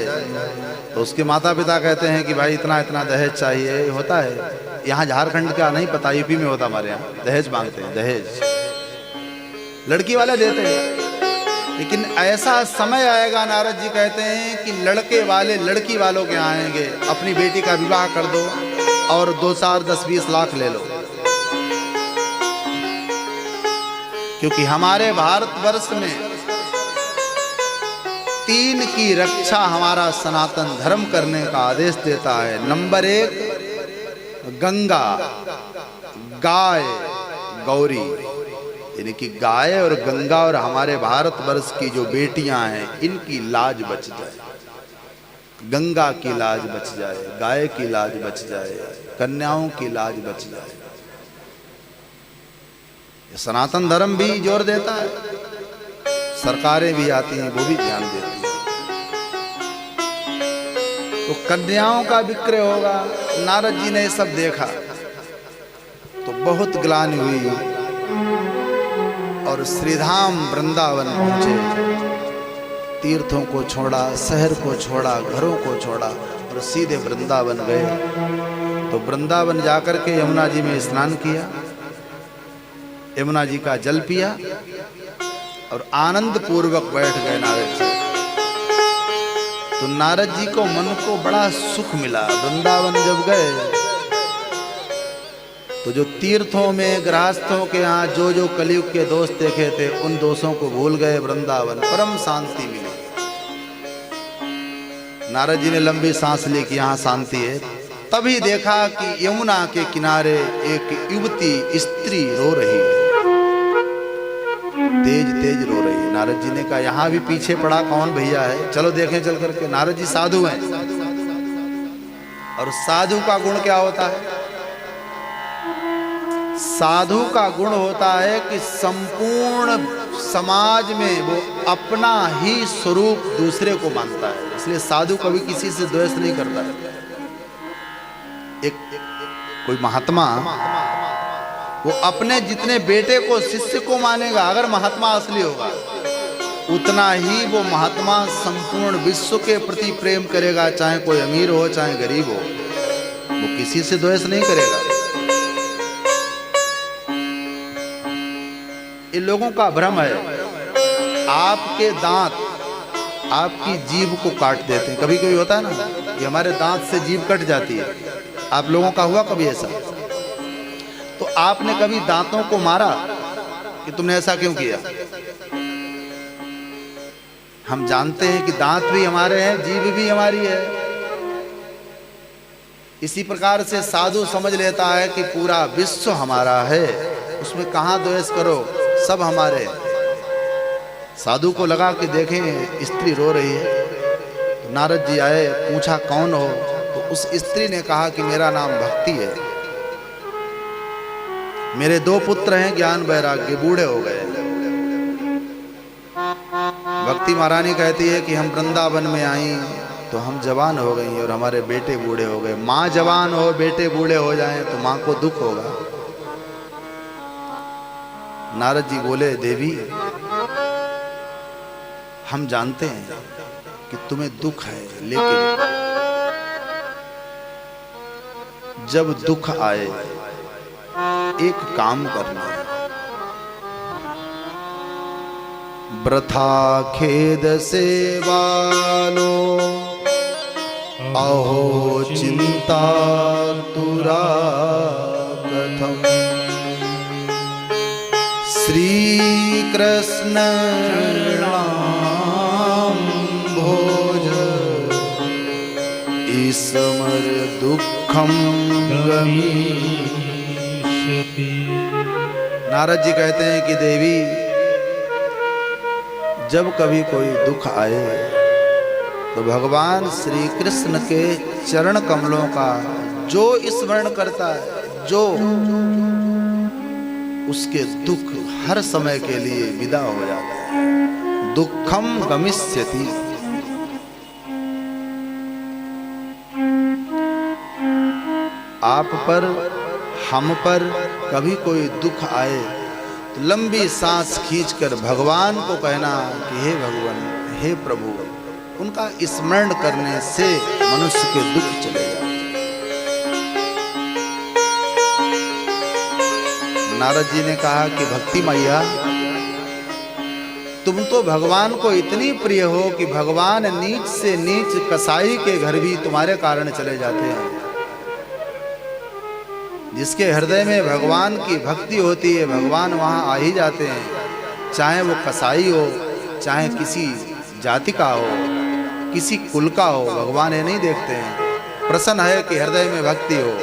तो उसके माता पिता कहते हैं कि भाई इतना इतना दहेज चाहिए। होता है यहाँ झारखंड का नहीं पता, यूपी में होता, हमारे यहाँ दहेज मांगते हैं, दहेज लड़की वाले देते हैं। लेकिन ऐसा समय आएगा, नारद जी कहते हैं कि लड़के वाले लड़की वालों के आएंगे, अपनी बेटी का विवाह कर दो और 2, 4, 10, 20 लाख ले लो। क्योंकि हमारे भारतवर्ष में 3 की रक्षा हमारा सनातन धर्म करने का आदेश देता है। नंबर 1 गंगा, गाय, गौरी, यानी कि गाय और गंगा और हमारे भारतवर्ष की जो बेटियां हैं इनकी लाज बच जाए, गंगा की लाज बच जाए, गाय की लाज बच जाए, कन्याओं की लाज बच जाए। ये सनातन धर्म भी जोर देता है, सरकारें भी आती हैं वो भी ध्यान देती हैं। तो कन्याओं का विक्रय होगा। नारद जी ने सब देखा तो बहुत ग्लानि हुई और श्रीधाम वृंदावन पहुंचे। तीर्थों को छोड़ा, शहर को छोड़ा, घरों को छोड़ा और सीधे वृंदावन गए। तो वृंदावन जाकर के यमुना जी में स्नान किया, यमुना जी का जल पिया और आनंद पूर्वक बैठ गए नारद जी। तो नारद जी को मन को बड़ा सुख मिला। वृंदावन जब गए तो जो तीर्थों में गृहस्थों के यहाँ जो जो कलयुग के दोष देखे थे उन दोषों को भूल गए। वृंदावन परम शांति मिली। नारद जी ने लंबी सांस ली कि यहाँ शांति है। तभी देखा कि यमुना के किनारे एक युवती स्त्री रो रही है, तेज तेज रो रही है। नारद जी ने कहा यहाँ भी पीछे पड़ा कौन भैया है, चलो देखें चल करके। नारद जी साधु हैं और साधु का गुण क्या होता है? साधु का गुण होता है कि संपूर्ण समाज में वो अपना ही स्वरूप दूसरे को मानता है। इसलिए साधु कभी किसी से द्वेष नहीं करता है। एक कोई महात्मा वो अपने जितने बेटे को शिष्य को मानेगा, अगर महात्मा असली होगा, उतना ही वो महात्मा संपूर्ण विश्व के प्रति प्रेम करेगा। चाहे कोई अमीर हो चाहे गरीब हो, वो किसी से द्वेष नहीं करेगा। ये लोगों का भ्रम है। आपके दांत आपकी जीभ को काट देते हैं। कभी कभी होता है ना कि हमारे दांत से जीभ कट जाती है। आप लोगों का हुआ कभी ऐसा? तो आपने कभी दांतों को मारा कि तुमने ऐसा क्यों किया? हम जानते हैं कि दांत भी हमारे हैं, जीभ भी हमारी है। इसी प्रकार से साधु समझ लेता है कि पूरा विश्व हमारा है, उसमें कहाँ द्वेष करो, सब हमारे। साधु को लगा कि देखें स्त्री रो रही है। तो नारद जी आए, पूछा कौन हो? तो उस स्त्री ने कहा कि मेरा नाम भक्ति है। मेरे 2 पुत्र हैं ज्ञान वैराग्य, बूढ़े हो गए। भक्ति महारानी कहती है कि हम वृंदावन में आई तो हम जवान हो गई और हमारे बेटे बूढ़े हो गए। माँ जवान हो, बेटे बूढ़े हो जाएं तो माँ को दुख होगा। नारद जी बोले, देवी हम जानते हैं कि तुम्हें दुख है, लेकिन जब दुख आए एक काम करना, वृथा खेद से वालो अहो चिंता तुरा कथम। श्री कृष्ण भोज ईसमर दुखम गमीषति। नारद जी कहते हैं कि देवी जब कभी कोई दुख आए तो भगवान श्री कृष्ण के चरण कमलों का जो स्मरण करता है, जो उसके दुख हर समय के लिए विदा हो जाता है। दुखम गमिष्यति। आप पर, हम पर कभी कोई दुख आए तो लंबी सांस खींचकर भगवान को कहना कि हे भगवान, हे प्रभु। उनका स्मरण करने से मनुष्य के दुख चले जाते। नारद जी ने कहा कि भक्ति मैया, तुम तो भगवान को इतनी प्रिय हो कि भगवान नीच से नीच कसाई के घर भी तुम्हारे कारण चले जाते हैं। जिसके हृदय में भगवान की भक्ति होती है, भगवान वहां आ ही जाते हैं। चाहे वो कसाई हो, चाहे किसी जाति का हो, किसी कुल का हो, भगवान ये नहीं देखते हैं। प्रसन्न है कि हृदय में भक्ति हो।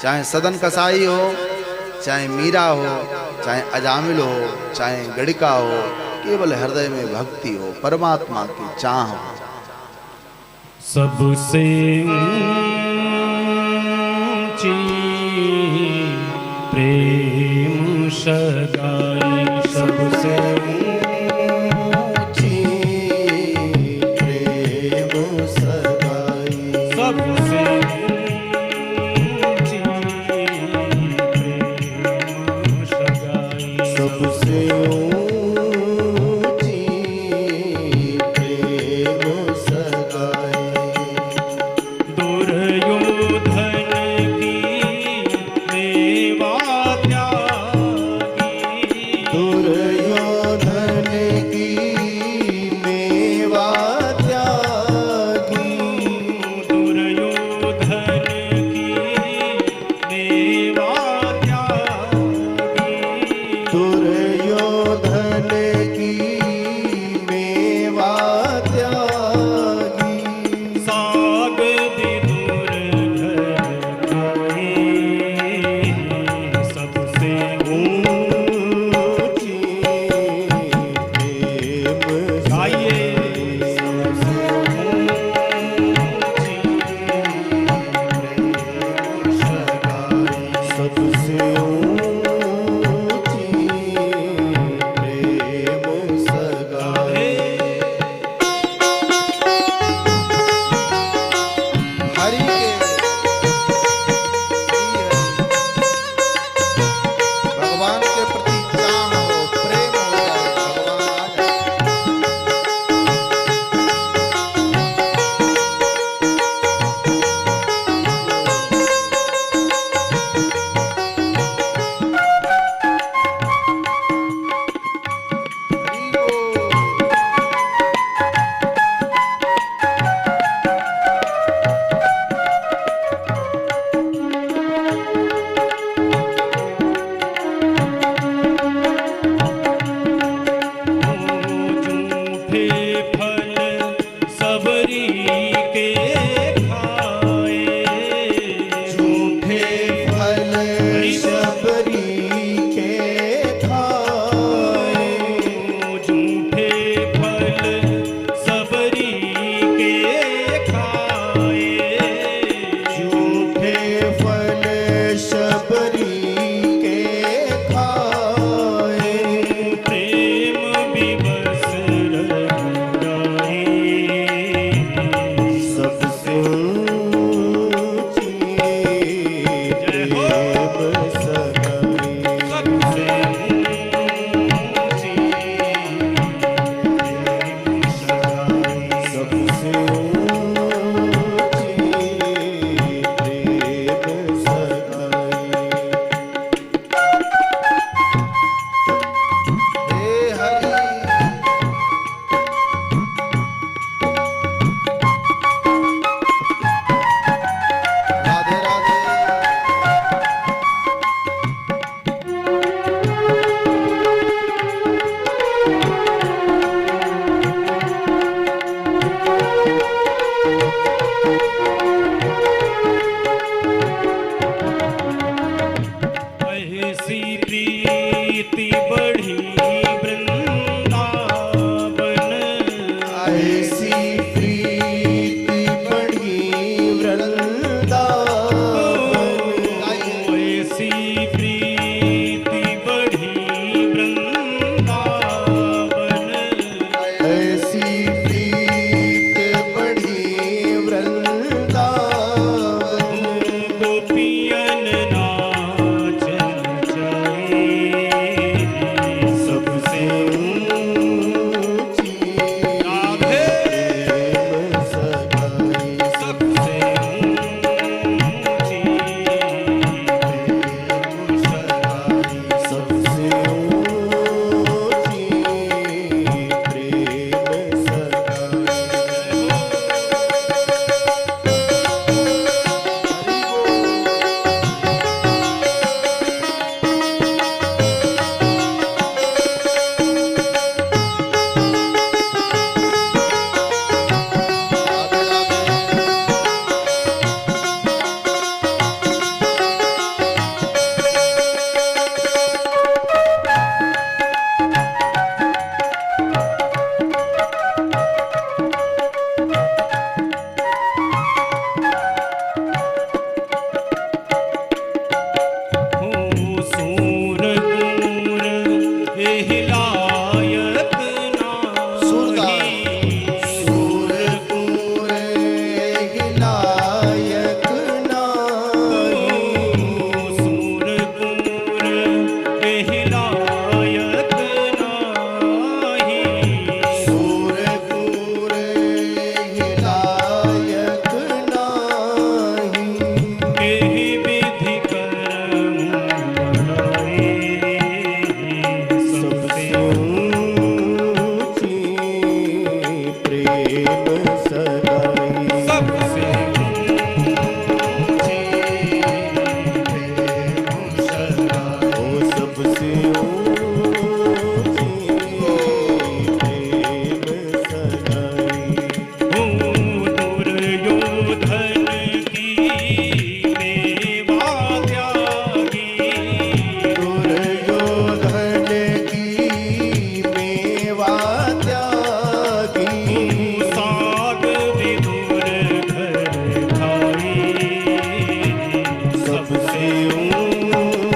चाहे सदन कसाई हो, चाहे मीरा हो, चाहे अजामिल हो, चाहे गणिका हो, केवल हृदय में भक्ति हो, परमात्मा की चाह हो। सबसे ऊंची प्रेम सगाई, सबसे ऊंची प्रेम सगाई, सबसे ऊंची प्रेम सगाई, सबसे ऊंची प्रेम सगाई। दुर्योधन की मेवा त्यागी,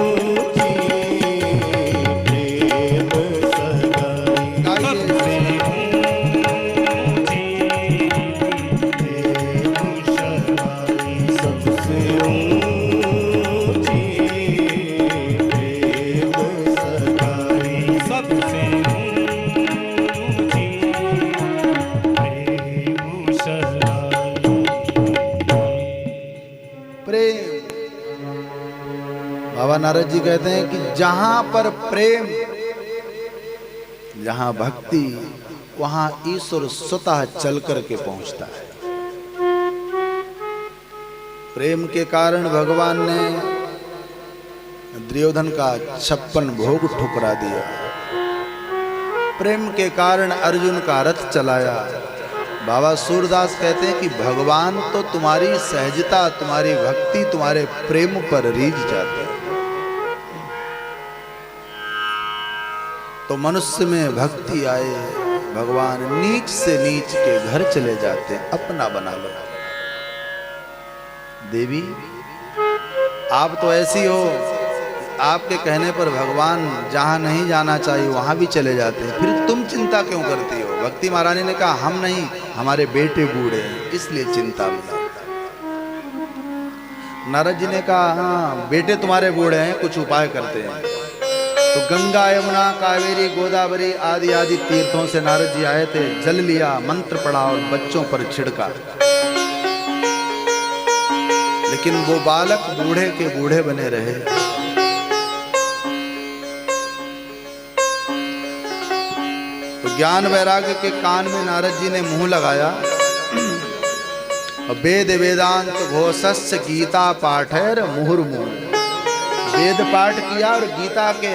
ऊंची प्रेम सगाई सबसे ऊंची प्रेम सगाई सबसे ऊंची प्रेम सगाई सबसे ऊंची प्रेम सगाई प्रेम। बाबा नारद जी कहते हैं कि जहां पर प्रेम, जहां भक्ति, वहां ईश्वर स्वतः चल करके पहुंचता है। प्रेम के कारण भगवान ने दुर्योधन का 56 भोग ठुकरा दिया। प्रेम के कारण अर्जुन का रथ चलाया। बाबा सूरदास कहते हैं कि भगवान तो तुम्हारी सहजता, तुम्हारी भक्ति, तुम्हारे प्रेम पर रीझ जाते हैं। तो मनुष्य में भक्ति आए, भगवान नीच से नीच के घर चले जाते हैं, अपना बना लो। देवी आप तो ऐसी हो, आपके कहने पर भगवान जहां नहीं जाना चाहिए वहां भी चले जाते हैं, फिर तुम चिंता क्यों करती हो? भक्ति महारानी ने कहा हम नहीं, हमारे बेटे बूढ़े हैं इसलिए चिंता मिला। नारद जी ने कहा हाँ बेटे तुम्हारे बूढ़े हैं, कुछ उपाय करते हैं। तो गंगा यमुना कावेरी गोदावरी आदि आदि तीर्थों से नारद जी आए थे, जल लिया, मंत्र पढ़ा और बच्चों पर छिड़का, लेकिन वो बालक बूढ़े के बूढ़े बने रहे। तो ज्ञान वैराग्य के कान में नारद जी ने मुंह लगाया, वेद वेदांत घोषस्य गीता पाठैर मुहुर्मुहु। वेद पाठ किया और गीता के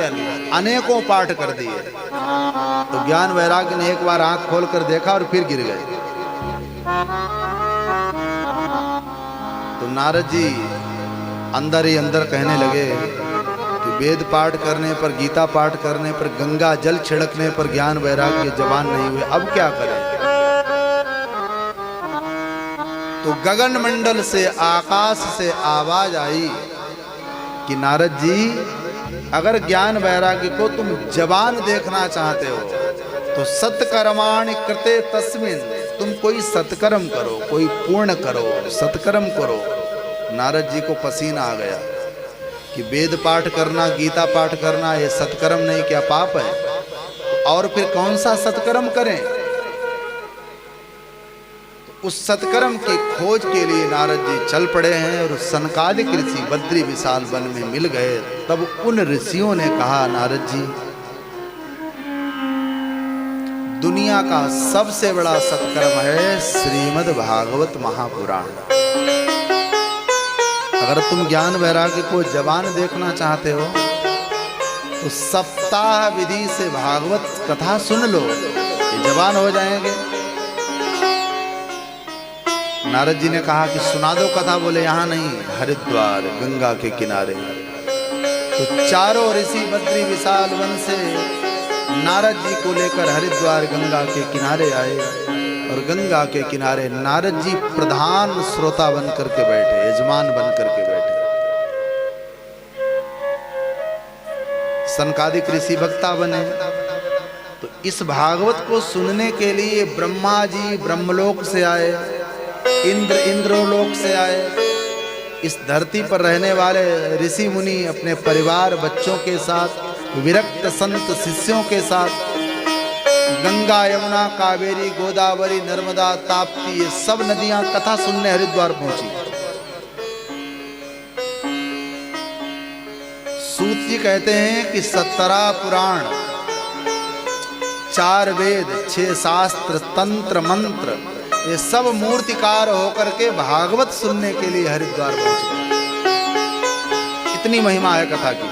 अनेकों पाठ कर दिए। तो ज्ञान वैराग्य ने एक बार आंख खोलकर देखा और फिर गिर गए। तो नारद जी अंदर ही अंदर कहने लगे कि वेद पाठ करने पर, गीता पाठ करने पर, गंगा जल छिड़कने पर ज्ञान वैराग्य जवान नहीं हुए, अब क्या करें? तो गगन मंडल से, आकाश से आवाज आई कि नारद जी अगर ज्ञान वैराग्य को तुम जवान देखना चाहते हो तो सत्कर्माणि कृते तस्मिन्, तुम कोई सत्कर्म करो, कोई पूर्ण करो, सत्कर्म करो। नारद जी को पसीना आ गया कि वेद पाठ करना, गीता पाठ करना ये सत्कर्म नहीं, क्या पाप है? और फिर कौन सा सत्कर्म करें? उस सत्कर्म की खोज के लिए नारद जी चल पड़े हैं और सनकादिक ऋषि बद्री विशाल वन में मिल गए। तब उन ऋषियों ने कहा नारद जी दुनिया का सबसे बड़ा सत्कर्म है श्रीमद् भागवत महापुराण। अगर तुम ज्ञान वैराग्य को जवान देखना चाहते हो तो सप्ताह विधि से भागवत कथा सुन लो, ये जवान हो जाएंगे। नारद जी ने कहा कि सुना दो कथा। बोले यहाँ नहीं, हरिद्वार गंगा के किनारे। तो चारों ऋषि बद्री विशाल वन से नारद जी को लेकर हरिद्वार गंगा के किनारे आए और गंगा के किनारे नारद जी प्रधान श्रोता बन करके बैठे, यजमान बन करके बैठे। सनकादिक ऋषि वक्ता बने। तो इस भागवत को सुनने के लिए ब्रह्मा जी ब्रह्मलोक से आए, इंद्र इंद्रलोक से आए। इस धरती पर रहने वाले ऋषि मुनि अपने परिवार बच्चों के साथ, विरक्त संत शिष्यों के साथ गंगा यमुना कावेरी गोदावरी नर्मदा ताप्ती ये सब नदियां कथा सुनने हरिद्वार पहुंची। सूत जी कहते हैं कि 17 पुराण, 4 वेद, 6 शास्त्र, तंत्र मंत्र ये सब मूर्तिकार होकर के भागवत सुनने के लिए हरिद्वार पहुंच गए। इतनी महिमा है कथा की।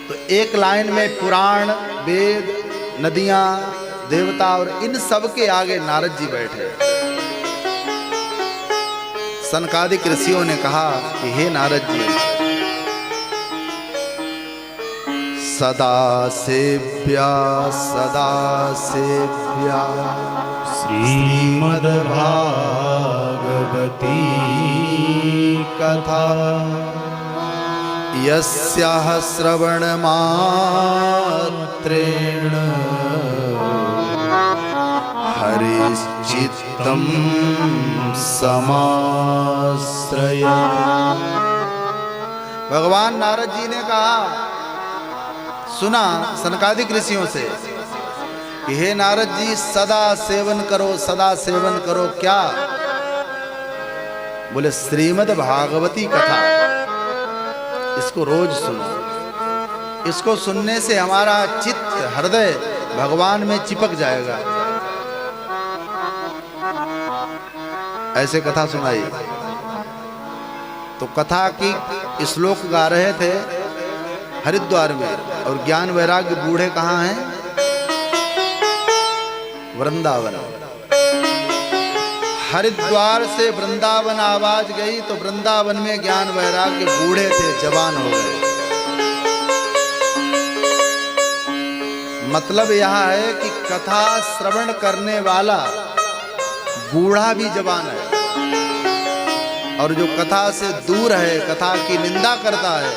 तो एक लाइन में पुराण, वेद, नदियां, देवता और इन सब के आगे नारद जी बैठे। सनकादिक ऋषियों ने कहा कि हे नारद जी, सदा सेव्या सदा सेव्या श्रीमद्भागवती कथा यस्याः श्रवणमात्रेण हरिश्चित्तं समाश्रयत्। भगवान नारद जी ने कहा, सुना सनकादिक ऋषियों से कि हे नारद जी, सदा सेवन करो, सदा सेवन करो। क्या? बोले श्रीमद् भागवती कथा, इसको रोज सुनो। इसको सुनने से हमारा चित्त, हृदय भगवान में चिपक जाएगा। ऐसे कथा सुनाई। तो कथा की श्लोक गा रहे थे हरिद्वार में, और ज्ञान वैराग्य बूढ़े कहाँ हैं? वृंदावन। हरिद्वार से वृंदावन आवाज गई तो वृंदावन में ज्ञान वैराग्य बूढ़े थे, जवान हो गए। मतलब यह है कि कथा श्रवण करने वाला बूढ़ा भी जवान है, और जो कथा से दूर है, कथा की निंदा करता है,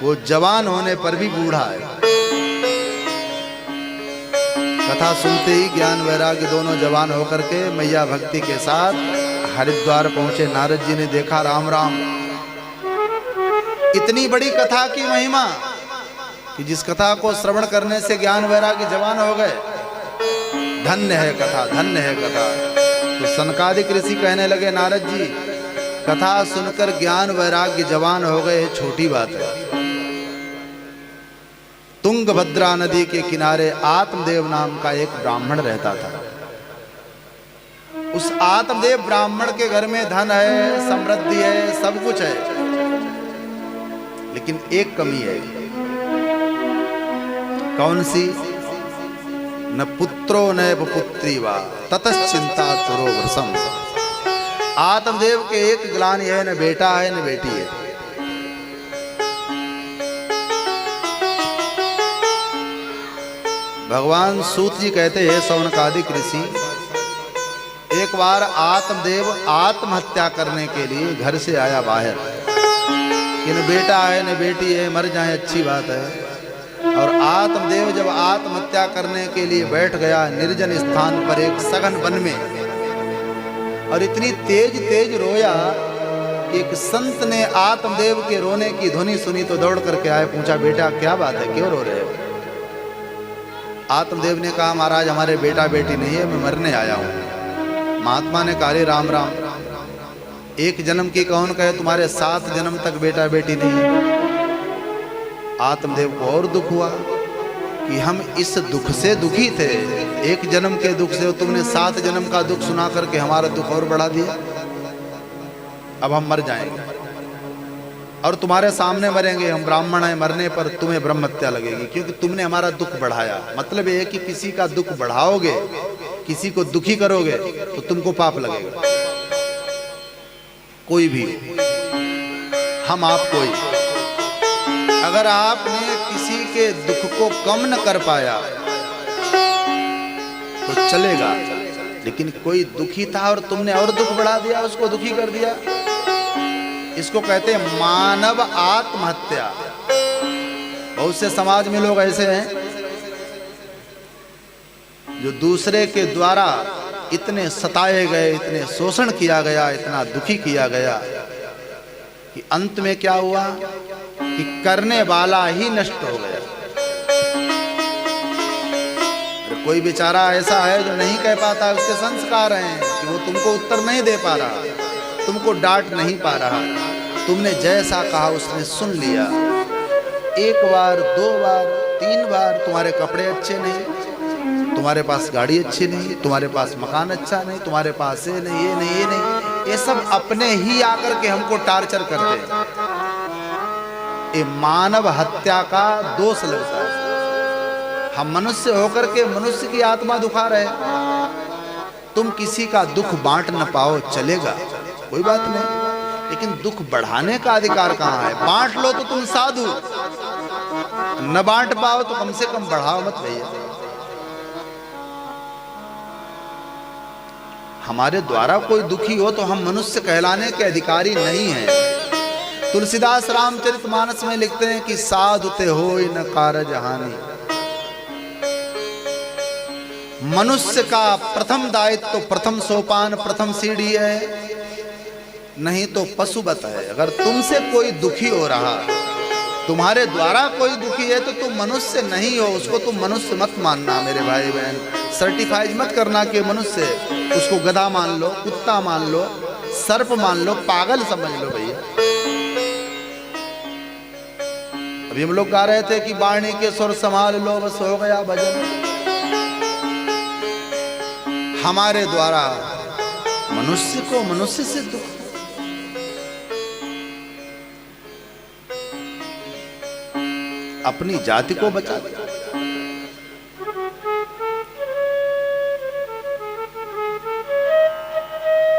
वो जवान होने पर भी बूढ़ा है। कथा सुनते ही ज्ञान वैराग्य दोनों जवान होकर के मैया भक्ति के साथ हरिद्वार पहुंचे। नारद जी ने देखा, राम राम, इतनी बड़ी कथा की महिमा कि जिस कथा को श्रवण करने से ज्ञान वैराग्य जवान हो गए। धन्य है कथा, धन्य है कथा। तो सनकादिक ऋषि कहने लगे, नारद जी, कथा सुनकर ज्ञान वैराग्य जवान हो गए, छोटी बात है। तुंगभद्रा नदी के किनारे आत्मदेव नाम का एक ब्राह्मण रहता था। उस आत्मदेव ब्राह्मण के घर में धन है, समृद्धि है, सब कुछ है, लेकिन एक कमी है। कौन सी? न पुत्रो न पुत्री वा ततश्चिंता तुरो वृषम। आत्मदेव के एक ग्लानि है, न बेटा है न बेटी है। भगवान सूत जी कहते हैं, सौनकादिक ऋषि, एक बार आत्मदेव आत्महत्या करने के लिए घर से आया बाहर कि न बेटा है न बेटी है, मर जाए अच्छी बात है। और आत्मदेव जब आत्महत्या करने के लिए बैठ गया निर्जन स्थान पर, एक सघन वन में, और इतनी तेज तेज रोया कि एक संत ने आत्मदेव के रोने की ध्वनि सुनी तो दौड़ करके आए, पूछा, बेटा क्या बात है, क्यों रो रहे हो? आत्मदेव ने कहा, महाराज हमारे बेटा बेटी नहीं है, मैं मरने आया हूँ। महात्मा ने कहा, राम राम, एक जन्म की कौन कहे, तुम्हारे 7 जन्म तक बेटा बेटी नहीं है। आत्मदेव को और दुख हुआ कि हम इस दुख से दुखी थे, एक जन्म के दुख से तुमने 7 जन्म का दुख सुना करके हमारा दुख और बढ़ा दिया। अब हम मर जाएंगे और तुम्हारे सामने मरेंगे। हम ब्राह्मण हैं, मरने पर तुम्हें ब्रह्म हत्या लगेगी, क्योंकि तुमने हमारा दुख बढ़ाया। मतलब ये है कि किसी का दुख बढ़ाओगे, किसी को दुखी करोगे तो तुमको पाप लगेगा। कोई भी, हम आप कोई, अगर आपने किसी के दुख को कम न कर पाया तो चलेगा, लेकिन कोई दुखी था और तुमने और दुख बढ़ा दिया, उसको दुखी कर दिया, इसको कहते हैं मानव आत्महत्या। बहुत से समाज में लोग ऐसे हैं जो दूसरे के द्वारा इतने सताए गए, इतने शोषण किया गया, इतना दुखी किया गया कि अंत में क्या हुआ कि करने वाला ही नष्ट हो गया। कोई बेचारा ऐसा है जो नहीं कह पाता, उसके संस्कार हैं कि वो तुमको उत्तर नहीं दे पा रहा, तुमको डांट नहीं पा रहा, तुमने जैसा कहा उसने सुन लिया। 1 बार 2 बार 3 बार तुम्हारे कपड़े अच्छे नहीं, तुम्हारे पास गाड़ी अच्छी नहीं, तुम्हारे पास मकान अच्छा नहीं, तुम्हारे पास ये नहीं, ये नहीं, ये नहीं, ये सब अपने ही आकर के हमको टार्चर करते हैं। ये मानव हत्या का दोष लगता है। हम मनुष्य होकर के मनुष्य की आत्मा दुखा रहे। तुम किसी का दुख बांट न पाओ चलेगा, कोई बात नहीं, लेकिन दुख बढ़ाने का अधिकार कहाँ है? बांट लो तो तुम साधु, न बांट पाओ तो कम से कम बढ़ाओ मत भैया। हमारे द्वारा कोई दुखी हो तो हम मनुष्य कहलाने के अधिकारी नहीं हैं। तुलसीदास रामचरितमानस में लिखते हैं कि साधु ते होय न कारज हानि। मनुष्य का प्रथम दायित्व तो प्रथम सोपान प्रथम सीढ़ी है, नहीं तो पशुवत है। अगर तुमसे कोई दुखी हो रहा, तुम्हारे द्वारा कोई दुखी है तो तुम मनुष्य नहीं हो, उसको तुम मनुष्य मत मानना मेरे भाई बहन। सर्टिफाइज मत करना कि मनुष्य, उसको गधा मान लो, कुत्ता मान लो, सर्प मान लो, पागल समझ लो भैया। अभी हम लोग गा रहे थे कि वाणी के सुर संभाल लो, बस हो गया भजन। हमारे द्वारा मनुष्य को मनुष्य से दुख, अपनी जाति को बचा दे।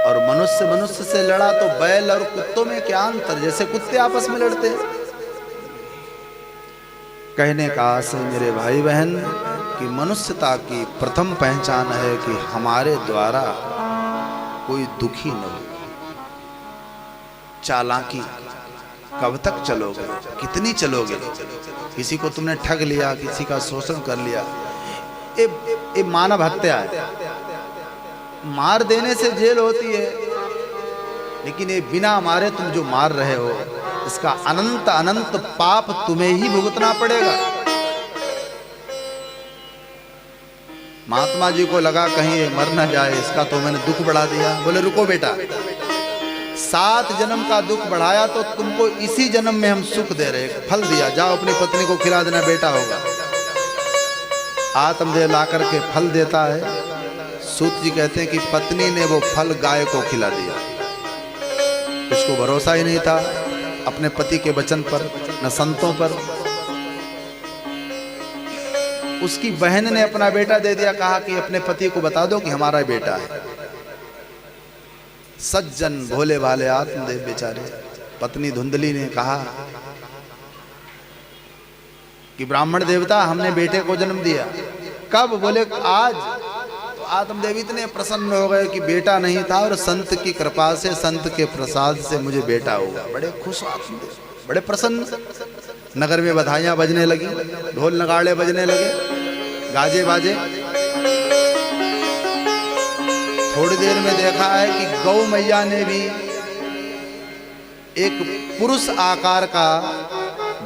और मनुष्य मनुष्य से लड़ा तो बैल और कुत्तों में क्या अंतर, जैसे कुत्ते आपस में लड़ते हैं। कहने का आशय मेरे भाई बहन कि मनुष्यता की प्रथम पहचान है कि हमारे द्वारा कोई दुखी न हो। चालाकी कब तक चलोगे, कितनी चलोगे? किसी को तुमने ठग लिया, किसी का शोषण कर लिया, ये मानव हत्या है। मार देने से जेल होती है, लेकिन ये बिना मारे तुम जो मार रहे हो, इसका अनंत अनंत पाप तुम्हें ही भुगतना पड़ेगा। महात्मा जी को लगा कहीं ये मर न जाए, इसका तो मैंने दुख बढ़ा दिया। बोले रुको बेटा, 7 जन्म का दुख बढ़ाया तो तुमको इसी जन्म में हम सुख दे रहे, फल दिया, जाओ अपनी पत्नी को खिला देना, बेटा होगा। आत्मदेव ला करके फल देता है। सूत जी कहते हैं कि पत्नी ने वो फल गाय को खिला दिया। उसको भरोसा ही नहीं था अपने पति के वचन पर, न संतों पर। उसकी बहन ने अपना बेटा दे दिया, कहा कि अपने पति को बता दो कि हमारा बेटा है। सज्जन भोले भाले आत्मदेव बेचारे, पत्नी धुंधली ने कहा कि ब्राह्मण देवता हमने बेटे को जन्म दिया। कब? बोले आज। तो आत्मदेव इतने प्रसन्न हो गए कि बेटा नहीं था और संत की कृपा से, संत के प्रसाद से मुझे बेटा हुआ। बड़े खुश आत्मदेव, बड़े प्रसन्न। नगर में बधाइयां बजने लगी, ढोल नगाड़े बजने लगे, गाजे बाजे। थोड़ी देर में देखा है कि गौ मैया ने भी एक पुरुष आकार का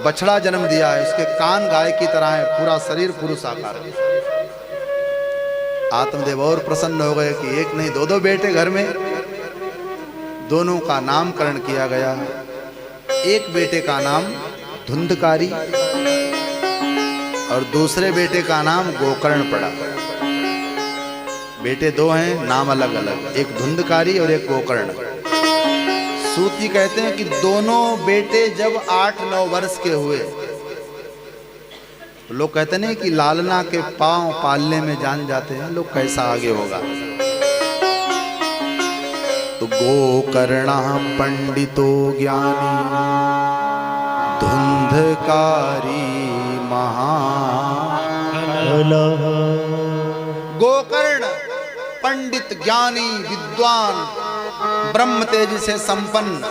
बछड़ा जन्म दिया है। उसके कान गाय की तरह है, पूरा शरीर पुरुष आकार का। आत्मदेव और प्रसन्न हो गए कि एक नहीं 2 बेटे घर में। दोनों का नामकरण किया गया। एक बेटे का नाम धुंधकारी और दूसरे बेटे का नाम गोकर्ण पड़ा। बेटे 2 हैं, नाम अलग अलग, एक धुंधकारी और एक गोकर्ण। सूत जी कहते हैं कि दोनों बेटे जब 8-9 वर्ष के हुए, तो लोग कहते नहीं कि लालना के पांव पालने में जान जाते हैं लोग, कैसा आगे होगा। तो गोकर्ण पंडितो ज्ञानी धुंधकारी महान। गोकर्ण पंडित ज्ञानी विद्वान ब्रह्म तेज से संपन्न,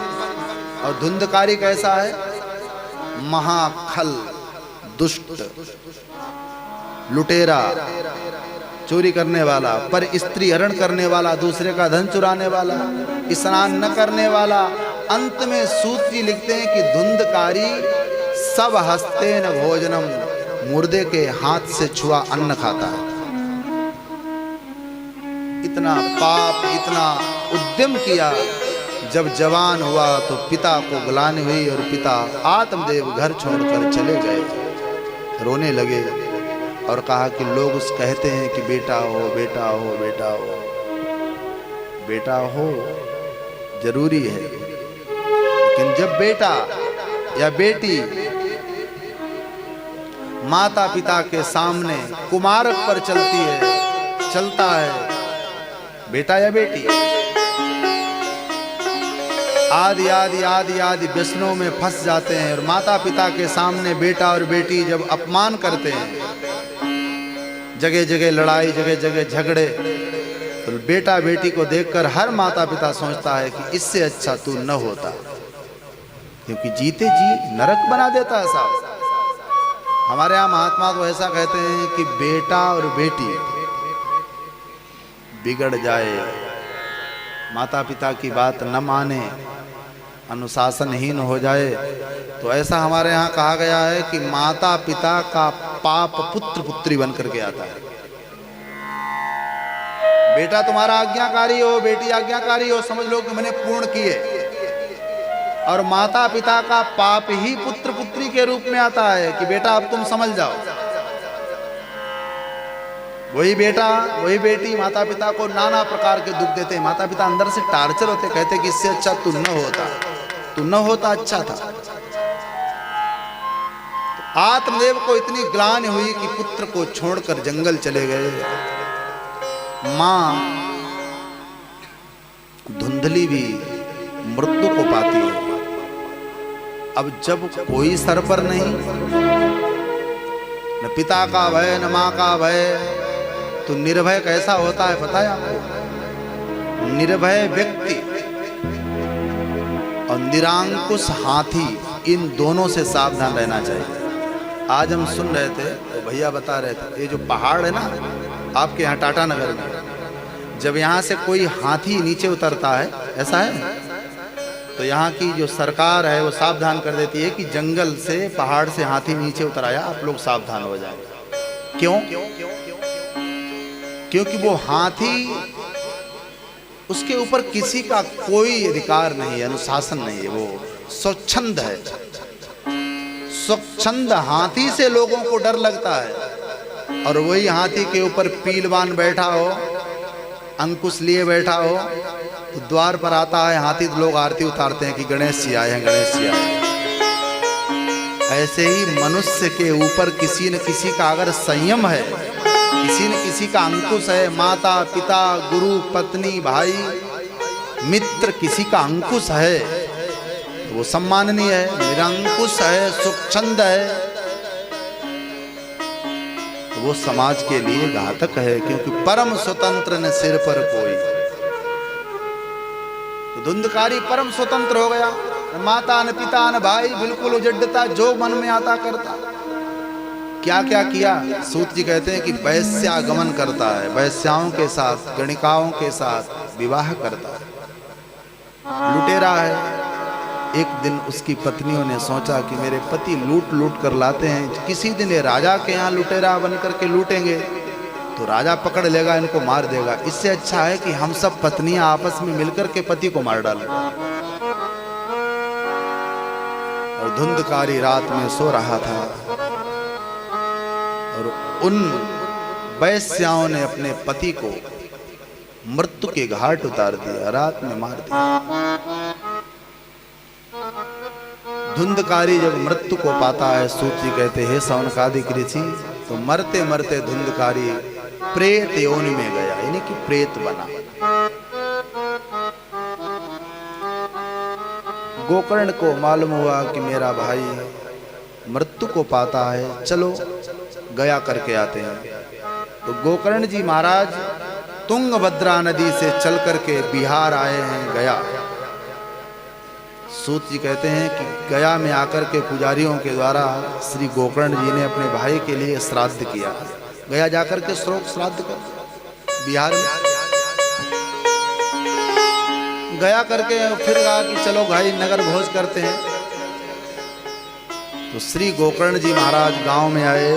और धुंधकारी कैसा है? महाखल, दुष्ट, लुटेरा, चोरी करने वाला, पर स्त्री हरण करने वाला, दूसरे का धन चुराने वाला, स्नान न करने वाला। अंत में सूत जी लिखते हैं कि धुंधकारी सब हस्ते न भोजनम, मुर्दे के हाथ से छुआ अन्न खाता है। इतना पाप, इतना उद्यम किया। जब जवान हुआ तो पिता को ग्लानि हुई और पिता आत्मदेव घर छोड़कर चले गए। रोने लगे और कहा कि लोग उस कहते हैं कि बेटा हो, बेटा हो, बेटा हो। बेटा हो जरूरी है, लेकिन जब बेटा या बेटी माता पिता के सामने कुमारक पर चलती है, चलता है, बेटा या बेटी, आदि आदि आदि आदि व्यसनों में फंस जाते हैं। और माता पिता के सामने बेटा और बेटी जब अपमान करते हैं, जगह जगह लड़ाई, जगह जगह झगड़े, तो बेटा बेटी को देखकर हर माता पिता सोचता है कि इससे अच्छा तू न होता, क्योंकि जीते जी नरक बना देता है साहब। हमारे यहाँ महात्मा तो ऐसा कहते हैं कि बेटा और बेटी बिगड़ जाए, माता पिता की बात न माने, अनुशासनहीन हो जाए, तो ऐसा हमारे यहाँ कहा गया है कि माता पिता का पाप पुत्र पुत्री बन करके आता है। बेटा तुम्हारा आज्ञाकारी हो, बेटी आज्ञाकारी हो, समझ लो कि मैंने पूर्ण किए, और माता पिता का पाप ही पुत्र पुत्री के रूप में आता है कि बेटा अब तुम समझ जाओ। वही बेटा वही बेटी माता पिता को नाना प्रकार के दुख देते हैं, माता पिता अंदर से टार्चर होते, कहते कि इससे अच्छा तू न होता अच्छा था। तो आत्मदेव को इतनी ग्लानि हुई कि पुत्र को छोड़कर जंगल चले गए। मां धुंधली भी मृत्यु को पाती है। अब जब कोई सर पर नहीं, न पिता का भय न मां का भय, तो निर्भय कैसा होता है पता है आपको? निर्भय व्यक्ति और निरंकुश हाथी, इन दोनों से सावधान रहना चाहिए। आज हम सुन रहे थे तो भैया बता रहे थे, ये जो पहाड़ है ना आपके यहाँ टाटा नगर में, जब यहाँ से कोई हाथी नीचे उतरता है, ऐसा है, तो यहाँ की जो सरकार है वो सावधान कर देती है कि जंगल से पहाड़ से हाथी नीचे उतर आया, आप लोग सावधान हो जाए। क्यों? क्योंकि वो हाथी, उसके ऊपर किसी का कोई अधिकार नहीं है, अनुशासन नहीं है, वो स्वच्छंद है। स्वच्छंद हाथी से लोगों को डर लगता है, और वही हाथी के ऊपर पीलवान बैठा हो, अंकुश लिए बैठा हो, तो द्वार पर आता है हाथी, तो लोग आरती उतारते हैं कि गणेश जी आए हैं, गणेश जी आए हैं। ऐसे ही मनुष्य के ऊपर किसी न किसी का अगर संयम है, किसी न किसी का अंकुश है, माता पिता गुरु पत्नी भाई मित्र, किसी का अंकुश है, तो वो सम्माननीय है, निरंकुश है, स्वच्छंद है, तो वो समाज के लिए घातक है, क्योंकि परम स्वतंत्र न सिर पर कोई। तो धुंधकारी परम स्वतंत्र हो गया, न माता न पिता न भाई, बिल्कुल उजड़ता, जो मन में आता करता। क्या क्या किया? सूत जी कहते हैं कि वैश्यागमन करता है, वैश्याओं के साथ, गणिकाओं के साथ विवाह करता है, लुटेरा है। एक दिन उसकी पत्नियों ने सोचा कि मेरे पति लूट लूट कर लाते हैं, किसी दिन ये राजा के यहाँ लुटेरा बन करके लूटेंगे तो राजा पकड़ लेगा, इनको मार देगा। इससे अच्छा है कि हम सब पत्नियां आपस में मिलकर के पति को मार डालें। और धुंधकारी रात में सो रहा था, और उन वैश्याओं ने अपने पति को मृत्यु के घाट उतार दिया, रात में मार दिया। धुंधकारी जब मृत्यु को पाता है, सूत जी कहते हैं सौनकादिक ऋषि, तो मरते मरते धुंधकारी प्रेत योनि में गया, यानी कि प्रेत बना। गोकर्ण को मालूम हुआ कि मेरा भाई मृत्यु को पाता है, चलो गया करके आते हैं। तो गोकर्ण जी महाराज तुंगभद्रा नदी से चल करके बिहार आए हैं, गया। सूत जी कहते हैं कि गया में आकर के पुजारियों के द्वारा श्री गोकर्ण जी ने अपने भाई के लिए श्राद्ध किया। गया जाकर के श्राद्ध कर बिहार में गया करके फिर कहा कि चलो भाई नगर भोज करते हैं। तो श्री गोकर्ण जी महाराज गांव में आए,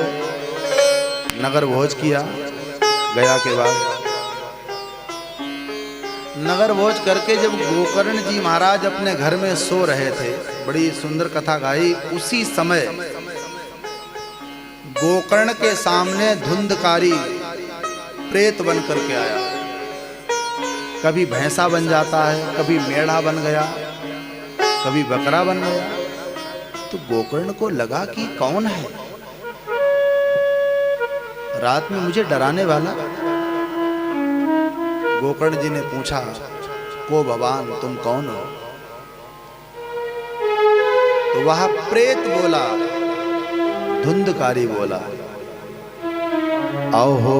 नगर भोज किया। गया के बाद नगर भोज करके जब गोकर्ण जी महाराज अपने घर में सो रहे थे, बड़ी सुंदर कथा गाई। उसी समय गोकर्ण के सामने धुंधकारी प्रेत बन करके आया। कभी भैंसा बन जाता है, कभी मेढ़ा बन गया, कभी बकरा बन गया। तो गोकर्ण को लगा कि कौन है रात में मुझे डराने वाला। गोकर्ण जी ने पूछा, को भगवान तुम कौन हो? तो वह प्रेत बोला, धुंधकारी बोला, अहो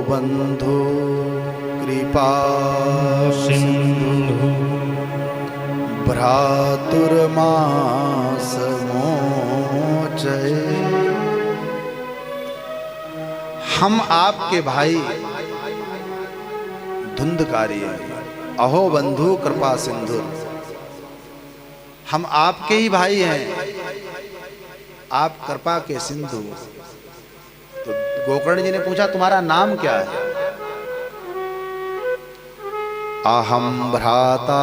बंधु कृपा सिंधु भ्रातुर्मास मोचये। हम आपके भाई धुंधकारी हैं। अहो बंधु कृपा सिंधु, हम आपके ही भाई हैं, आप कृपा के सिंधु। तो गोकर्ण जी ने पूछा तुम्हारा नाम क्या है? अहम भ्राता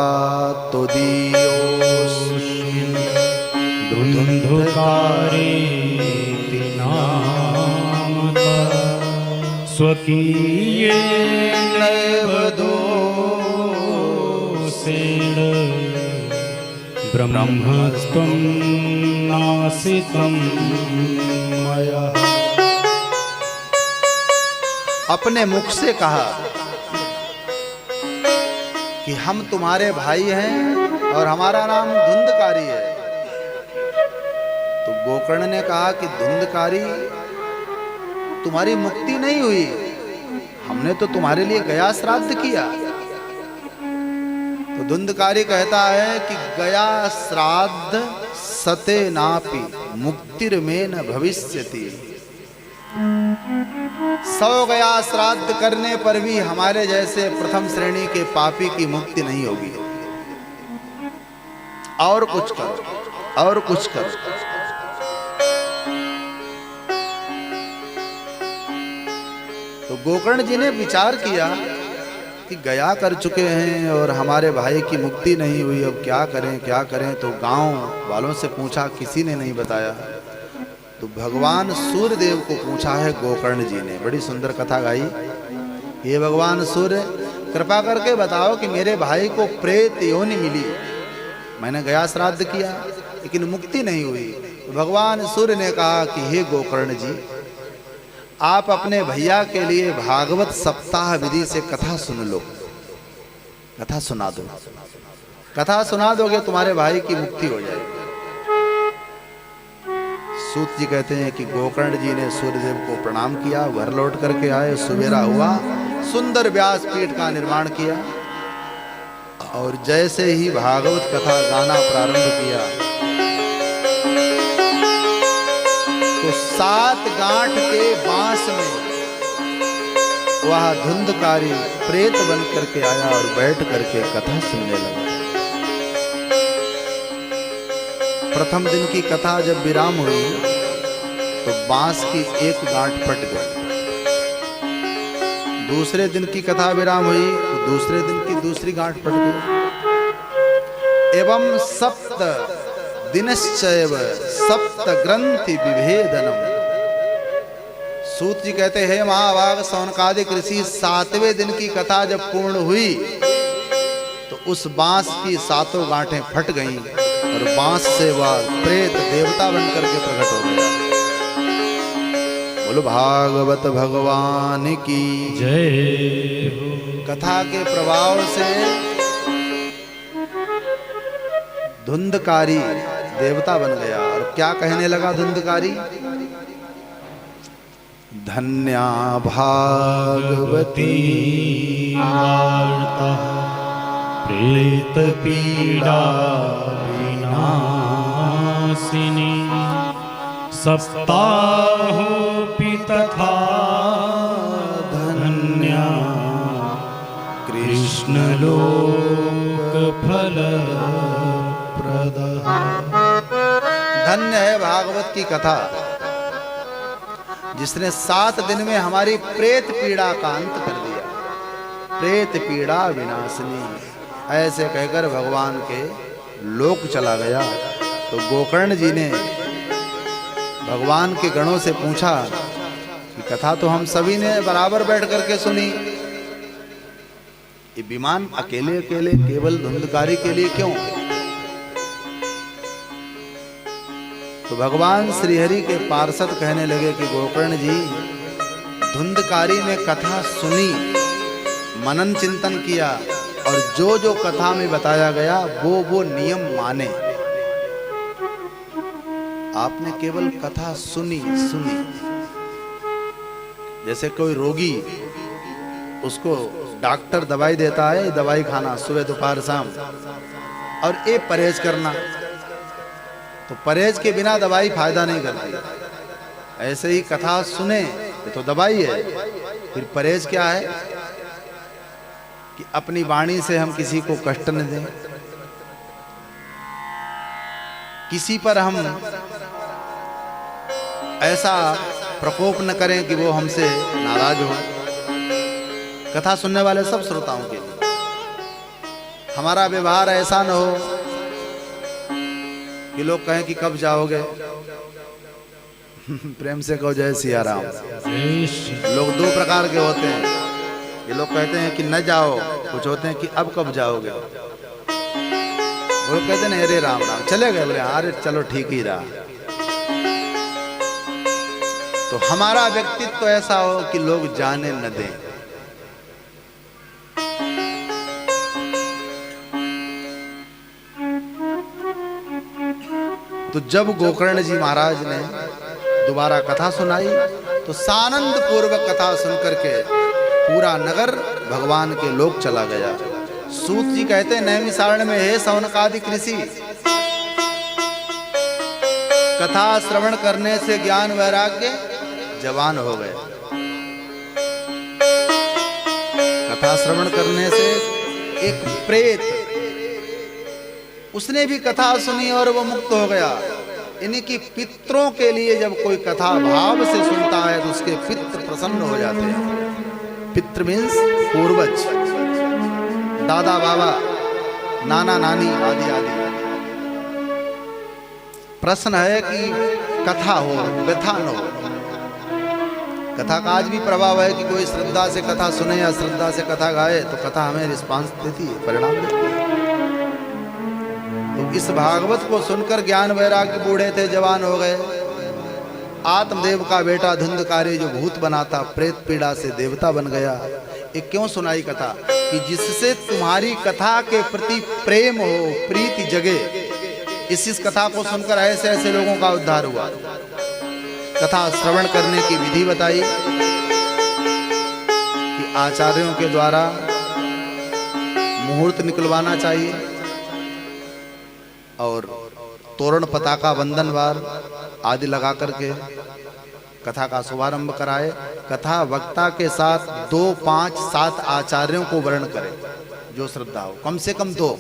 तुदीयोऽस्मि धुंधुकारेति नामतः स्वकीयेनैव दोषेण ब्रह्मस्त्वं नासितं मया। अपने मुख से कहा कि हम तुम्हारे भाई हैं और हमारा नाम धुंधकारी है। तो गोकर्ण ने कहा कि धुंधकारी, तुम्हारी मुक्ति नहीं हुई, हमने तो तुम्हारे लिए गया श्राद्ध किया। तो धुंधकारी कहता है कि गया श्राद्ध सते नापि मुक्तिर्मे न भविष्यति। 100 गया श्राद्ध करने पर भी हमारे जैसे प्रथम श्रेणी के पापी की मुक्ति नहीं होगी। और कुछ करो, और कुछ करो। तो गोकर्ण जी ने विचार किया कि गया कर चुके हैं और हमारे भाई की मुक्ति नहीं हुई, अब क्या करें क्या करें। तो गांव वालों से पूछा, किसी ने नहीं बताया। तो भगवान सूर्यदेव को पूछा है गोकर्ण जी ने। बड़ी सुंदर कथा गाई। ये भगवान सूर्य, कृपा करके बताओ कि मेरे भाई को प्रेत योनि मिली, मैंने गया श्राद्ध किया लेकिन मुक्ति नहीं हुई। तो भगवान सूर्य ने कहा कि हे गोकर्ण जी, आप अपने भैया के लिए भागवत सप्ताह विधि से कथा सुन लो, कथा सुना दो। कथा सुना दोगे तुम्हारे भाई की मुक्ति हो जाएगी। सूत जी कहते हैं कि गोकर्ण जी ने सूर्यदेव को प्रणाम किया, घर लौट करके आए, सवेरा हुआ, सुंदर व्यासपीठ का निर्माण किया और जैसे ही भागवत कथा गाना प्रारंभ किया तो 7 गांठ के बांस में वह धुंधकारी प्रेत बन करके आया और बैठ करके कथा सुनने लगा। प्रथम दिन की कथा जब विराम हुई तो बांस की एक गांठ फट गई। दूसरे दिन की कथा विराम हुई तो दूसरे दिन की दूसरी गांठ फट गई। एवं सप्त दिनश्चैव सप्त ग्रंथि विभेदनम। सूत जी कहते हैं महाभाग सौनकादिक ऋषि 7वें दिन की कथा जब पूर्ण हुई तो उस बांस की 7 गांठें फट गईं और बांस से वह प्रेत देवता बनकर के प्रकट हो गया। बोलो भागवत भगवान की जय। कथा के प्रभाव से धुंधकारी देवता बन गया और क्या कहने लगा धुंधकारी? धन्या भागवती वार्ता प्रेत पीड़ा विनाशिनी सप्ताहोऽपि तथा धन्या कृष्णलोक फलप्रदः। धन्य है भागवत की कथा जिसने 7 दिन में हमारी प्रेत पीड़ा का अंत कर दिया। प्रेत पीड़ा विनाशिनी ऐसे कहकर भगवान के लोक चला गया। तो गोकर्ण जी ने भगवान के गणों से पूछा कि कथा तो हम सभी ने बराबर बैठ करके सुनी, ये विमान अकेले अकेले केवल धुंधकारी के लिए क्यों? तो भगवान श्रीहरि के पार्षद कहने लगे कि गोकर्ण जी, धुंधकारी ने कथा सुनी, मनन चिंतन किया और जो जो कथा में बताया गया वो नियम माने। आपने केवल कथा सुनी। जैसे कोई रोगी उसको डॉक्टर दवाई देता है, दवाई खाना सुबह दोपहर शाम, और ये परहेज करना। तो परहेज के बिना दवाई फायदा नहीं करती। ऐसे ही कथा सुने, ये तो दवाई है। फिर परहेज क्या है कि अपनी वाणी से हम किसी को कष्ट न दें, किसी पर हम ऐसा प्रकोप न करें कि वो हमसे नाराज हो। कथा सुनने वाले सब श्रोताओं के लिए हमारा व्यवहार ऐसा न हो कि लोग कहें कि कब जाओगे। प्रेम से कहो जय सिया राम। लोग दो प्रकार के होते हैं, ये लोग कहते हैं कि न जाओ, कुछ होते हैं कि अब कब जाओगे। वो लोग कहते हैं अरे राम राम चले गए, बोले अरे चलो ठीक ही रहा। तो हमारा व्यक्तित्व ऐसा हो कि लोग जाने न दें। तो जब गोकर्ण जी महाराज ने दोबारा कथा सुनाई तो सानंद पूर्वक कथा सुनकर के पूरा नगर भगवान के लोक चला गया। सूत जी कहते हैं नैमिषारण्य में हे सौनकादिक ऋषि, कथा श्रवण करने से ज्ञान वैराग्य जवान हो गए। कथा श्रवण करने से एक प्रेत, उसने भी कथा सुनी और वो मुक्त हो गया। यानी कि पितरों के लिए जब कोई कथा भाव से सुनता है तो उसके पित्र प्रसन्न हो जाते हैं। पितृ मीन्स पूर्वज, दादा बाबा, नाना नानी आदि आदि। प्रश्न है कि कथा हो, व्यथा न हो। कथा का आज भी प्रभाव है कि कोई श्रद्धा से कथा सुने या श्रद्धा से कथा गाए तो कथा हमें रिस्पांस देती है, परिणाम देती है। तो इस भागवत को सुनकर ज्ञान वैराग्य बूढ़े थे, जवान हो गए। आत्मदेव का बेटा धुंधकारी जो भूत बना था, प्रेत पीड़ा से देवता बन गया। ये क्यों सुनाई कथा कि जिससे तुम्हारी कथा के प्रति प्रेम हो, प्रीति जगे। इस कथा को सुनकर ऐसे ऐसे लोगों का उद्धार हुआ। कथा श्रवण करने की विधि बताई कि आचार्यों के द्वारा मुहूर्त निकलवाना चाहिए और तोरण पताका वंदनवार आदि लगा करके कथा का शुभारंभ कराए। कथा वक्ता के साथ 2, 5, 7 आचार्यों को वर्ण करे जो श्रद्धा हो, कम से कम 2।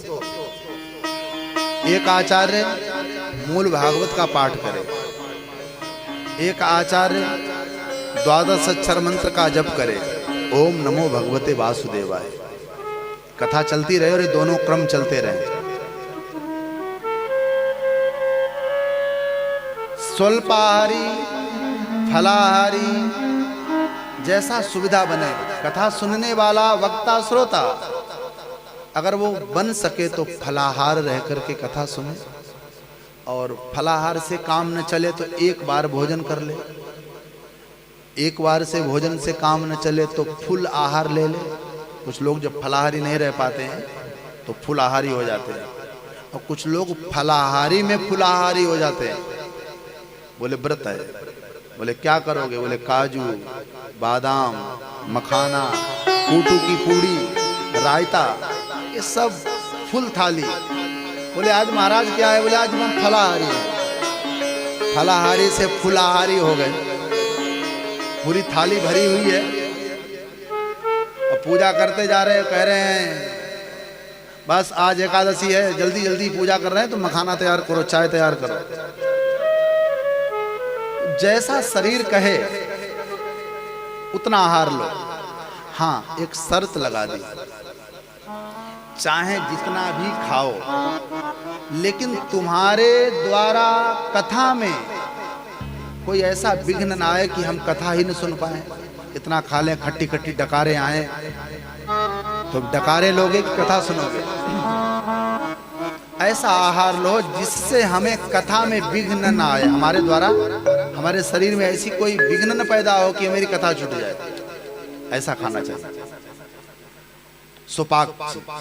एक आचार्य मूल भागवत का पाठ करे, एक आचार्य 12 अक्षर मंत्र का जप करे, ओम नमो भगवते वासुदेवाय। कथा चलती रहे और ये दोनों क्रम चलते रहे। स्वल्पाहारी, फलाहारी, जैसा सुविधा बने। कथा सुनने वाला वक्ता श्रोता अगर वो बन सके तो फलाहार रह करके कथा सुने, और फलाहार से काम न चले तो एक बार भोजन कर ले। एक बार से भोजन से काम न चले तो फुल आहार ले ले। कुछ लोग जब फलाहारी नहीं रह पाते हैं तो फुल आहारी हो जाते हैं, और कुछ लोग फलाहारी में फुलाहारी हो जाते हैं। बोले व्रत है, बोले क्या करोगे, बोले काजू बादाम मखाना कूटू की पूड़ी रायता, ये सब फुल थाली। बोले आज महाराज क्या है, बोले आज हम फलाहारी हैं। फलाहारी से फुलाहारी हो गए, पूरी थाली भरी हुई है और पूजा करते जा रहे हैं। कह रहे हैं बस आज एकादशी है, जल्दी जल्दी पूजा कर रहे हैं तो मखाना तैयार करो, चाय तैयार करो। जैसा शरीर कहे उतना आहार लो। हाँ, एक शर्त लगा दी, चाहे जितना भी खाओ, लेकिन तुम्हारे द्वारा कथा में कोई ऐसा विघ्न ना आए कि हम कथा ही न सुन पाए। इतना खा लें, खट्टी खट्टी डकारे आए तो डकारे लोगे कि कथा सुनोगे। ऐसा आहार लो जिससे हमें कथा में विघ्न ना आए, हमारे द्वारा हमारे शरीर में ऐसी कोई विघ्न न पैदा हो कि मेरी कथा छूट जाए। ऐसा खाना चाहिए, सुपाक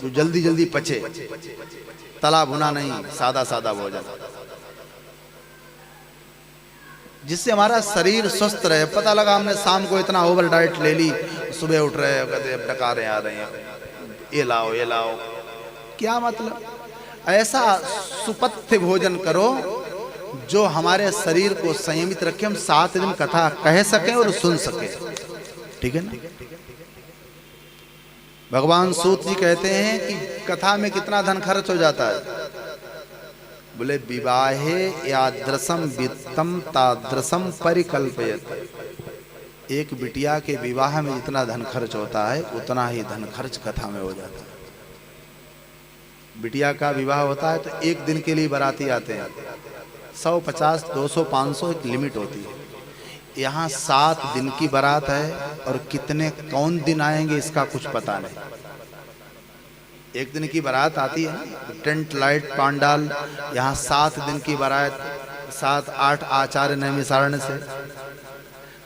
जो जल्दी जल्दी पचे, तला भुना नहीं, सादा सादा भोजन, जिससे हमारा शरीर स्वस्थ रहे। पता लगा हमने शाम को इतना ओवर डाइट ले ली सुबह उठ रहे हो, कहते अब डकारें आ रही हैं, ये लाओ ये लाओ। क्या मतलब? ऐसा सुपथ्य भोजन करो जो हमारे शरीर को संयमित रखे, हम 7 दिन कथा कह सकें और सुन सकें। ठीक है ना? भगवान सूत जी कहते हैं कि कथा में कितना धन खर्च हो जाता है। बोले विवाहे यादृशम वित्तम तादृशम परिकल्पयत। एक बिटिया के विवाह में जितना धन खर्च होता है उतना ही धन खर्च कथा में हो जाता है। बिटिया का विवाह होता है तो एक दिन के लिए बाराती आते हैं, 150, 200, 500 एक लिमिट होती है। यहाँ 7 दिन की बारात है और कितने कौन दिन आएंगे इसका कुछ पता नहीं। एक दिन की बारात आती है, टेंट लाइट पांडाल, यहाँ 7 दिन की बारात, 7-8 आचार्य नैमिषारण्य से,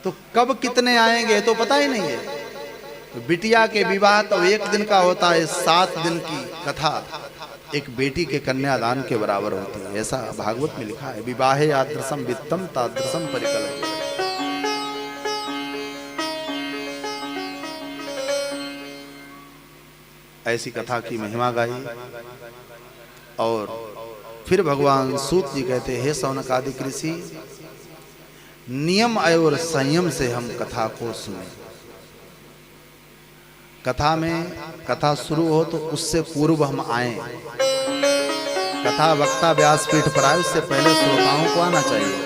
तो कब कितने आएंगे तो पता ही नहीं है। तो बिटिया के विवाह तो एक दिन का होता है, 7 दिन की कथा एक बेटी के कन्यादान के बराबर होती है। ऐसा भागवत में लिखा है, विवाहे यादृशम वित्तम तादृशम परिकल्पयत। ऐसी कथा की महिमा गाई। और फिर भगवान सूत जी कहते, हे शौनकादि ऋषि, नियम और संयम से हम कथा को सुने। कथा में कथा शुरू हो तो उससे पूर्व हम आए। कथा वक्ता व्यासपीठ पर आए उससे पहले श्रोताओं को आना चाहिए।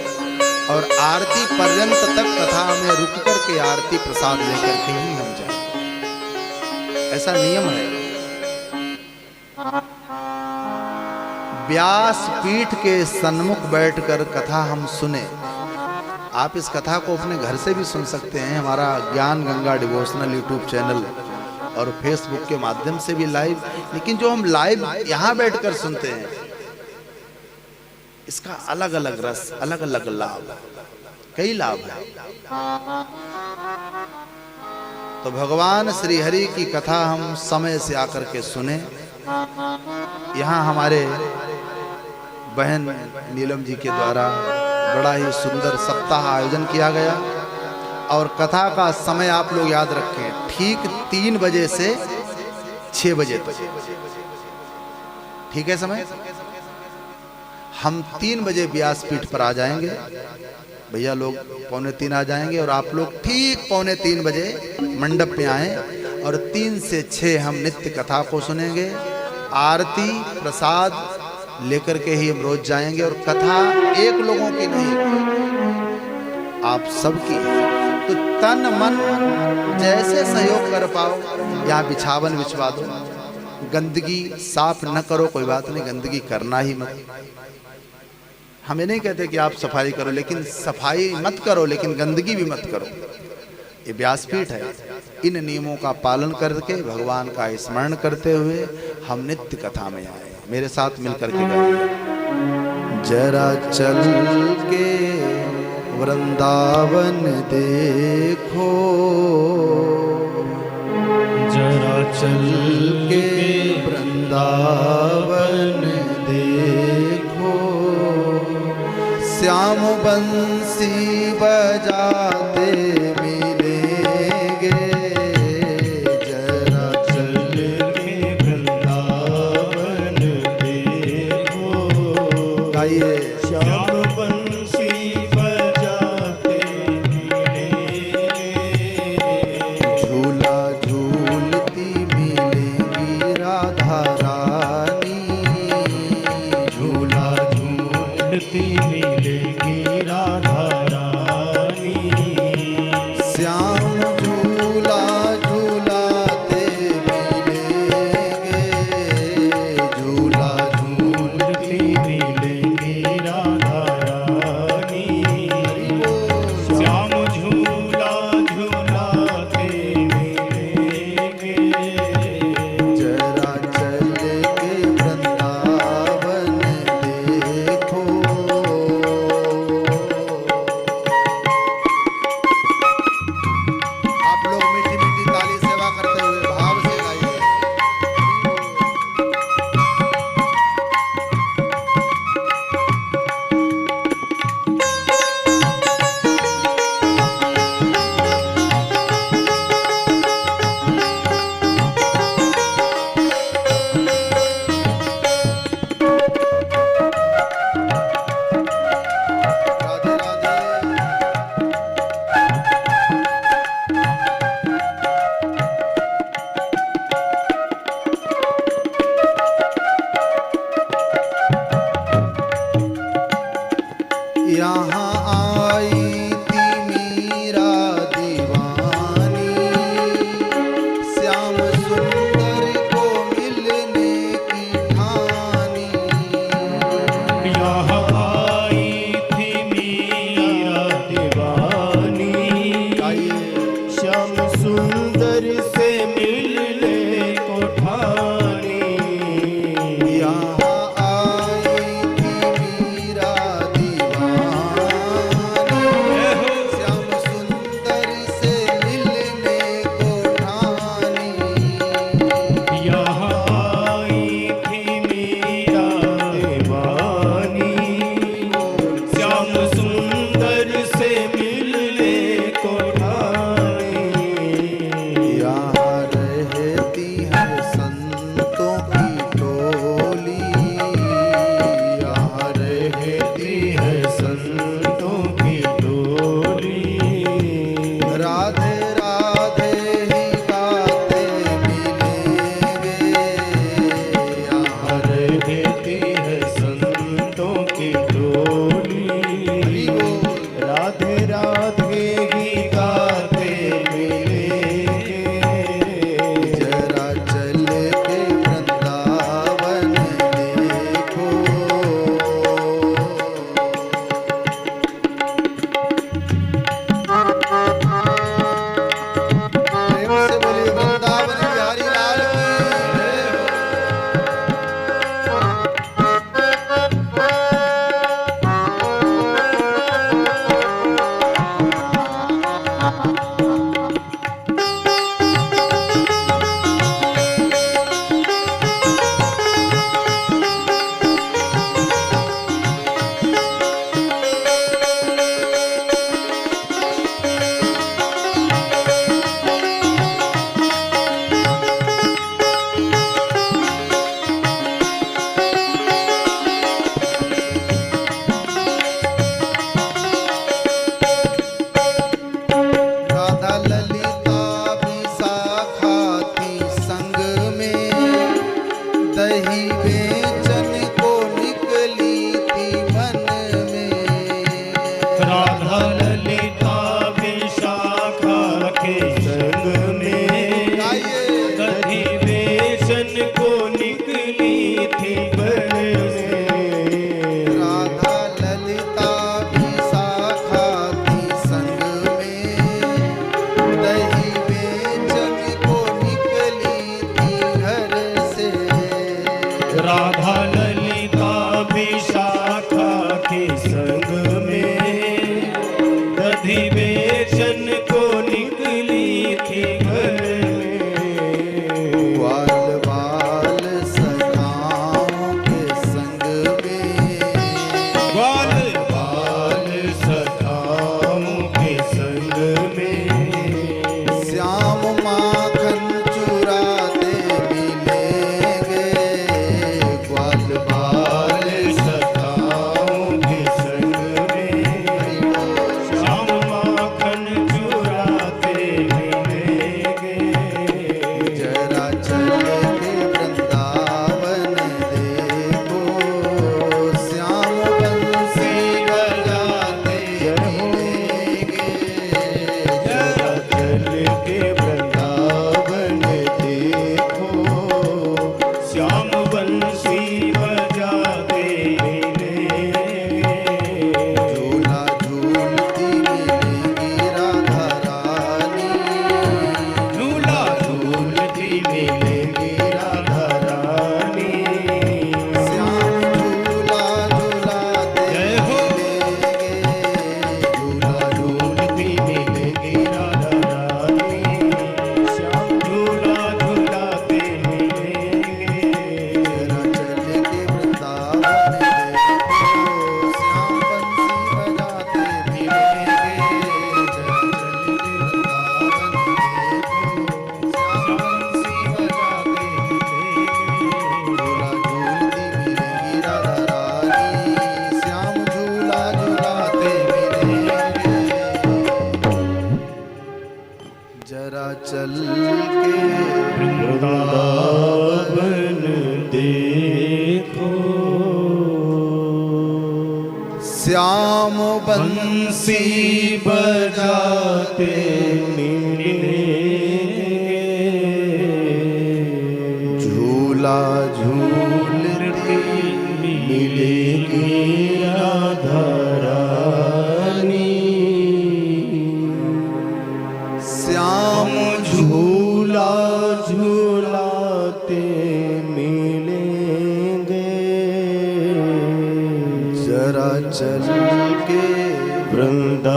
और आरती पर्यंत तक कथा में रुक करके आरती प्रसाद लेकर के ही हम जाए, ऐसा नियम है। व्यासपीठ के सन्मुख बैठकर कथा हम सुने। आप इस कथा को अपने घर से भी सुन सकते हैं। हमारा ज्ञान गंगा डिवोशनल यूट्यूब चैनल और फेसबुक के माध्यम से भी लाइव, लेकिन जो हम लाइव यहाँ बैठकर सुनते हैं इसका अलग अलग रस, अलग अलग लाभ, कई लाभ है। तो भगवान श्री हरि की कथा हम समय से आकर के सुने। यहाँ हमारे बहन नीलम जी के द्वारा बड़ा ही सुंदर सप्ताह आयोजन किया गया। और कथा का समय आप लोग याद रखें, ठीक 3 बजे से 6 बजे तक। ठीक है समय? हम 3 बजे व्यासपीठ पर आ जाएंगे, भैया लोग 2:45 आ जाएंगे और आप लोग ठीक 2:45 बजे मंडप में आए। और 3 से 6 हम नित्य कथा को सुनेंगे। आरती प्रसाद लेकर के ही हम रोज जाएंगे। और कथा एक लोगों की नहीं, आप सबकी है। तो तन मन जैसे सहयोग कर पाओ, यहाँ बिछावन बिछवा दो। गंदगी साफ न करो कोई बात नहीं, गंदगी करना ही मत। हमें नहीं कहते कि आप सफाई करो, लेकिन सफाई मत करो, लेकिन गंदगी भी मत करो। ये व्यासपीठ है। इन नियमों का पालन करके भगवान का स्मरण करते हुए हम नित्य कथा में आए। मेरे साथ मिलकर के गाइए। जरा चल के वृंदावन देखो, जरा चल के वृंदावन देखो, श्याम बंसी बजाते मिलेंगे। जरा चल के वृंदावन देखो, गाइए। श्याम बंसी बजाते मिलेंगे, झूला झूलती मिलेंगी राधा रानी, झूला झूलती मिलेगी राधा रानी। श्याम झूला झूलाते मिलेंगे, झूला झूलती मिलेगी राधा रानी। श्याम झूला झूलाते मिलेंगे, जरा चल के वृंदावन देखो। यहाँ आई थी मीरा दीवानी, श्याम सुंदर को मिलने की ठानी। यहाँ आई थी मीरा दीवानी, श्याम सुंदर से मिलने को ठानी। यहाँ आई थी मीरा दीवानी, श्याम सुंदर से मिलने को ठानी। यहाँ आई थी मीरा दीवानी, श्याम सुंदर से मिलने को ठानी। यहाँ रहती है संतों की टोली, यहाँ रहती है संतों की टोली। राधे राधे ही गाते मिलेंगे। यहाँ रहती है संतों की टोली। राधे राधे ही गाते मिलेंगे। जरा चल के वृंदावन देखो, प्रेम से बोलिए वृंदावन बिहारी लाल की जय हो। राधा ललिता विशाखा थी संग में, दही बेचन को निकली थी मन में। राधा ललिता विशाखा के संग में, गाइए। दही बेचन को निकली थी बन में। राधा ललिता विशाखा थी संग में, दही बेचन को निकली थी घर से। राधा ललिता विशाखा के संग में, दधी बेचन को निकली थी घर में। ग्वाल बाल सखाओं के संग में, ग्वाल बाल सखाओं के संग में। श्याम माखन चुराते मिलेंगे। ग्वाल बाल सखाओं के संग में, श्याम माखन चुराते मिलेंगे। जरा चल के वृंदावन देखो, श्याम बंसी बजाते मिलेंगे। जरा चल के वृंदावन देखो, श्याम बंसी बजाते मिलेंगे। झूला झूलती मिलेगी राधा रानी, झूला झूलती मिलेगी राधा रानी। श्याम झूला झूलाते जय हो। मिलेंगे। झूला झूलती मिलेगी राधा रानी, श्याम झूला झूलाते मिलेंगे। जरा चल के वृंदावन देखो, श्याम बंसी बजाते मिलेंगे। जरा चल के वृंदावन देखो, श्याम बंसी बजाते मिलेंगे। झूला झूलती मिलेगी राधा रानी, श्याम झूला झूलाते मिलेंगे। जरा चल के वृंदावन देखो, श्याम बंसी बजाते मिलेंगे, झूला झूलते मिलेगी राधा रानी। श्याम झूला झूलाते मिलेंगे, जरा चल के वृंदावन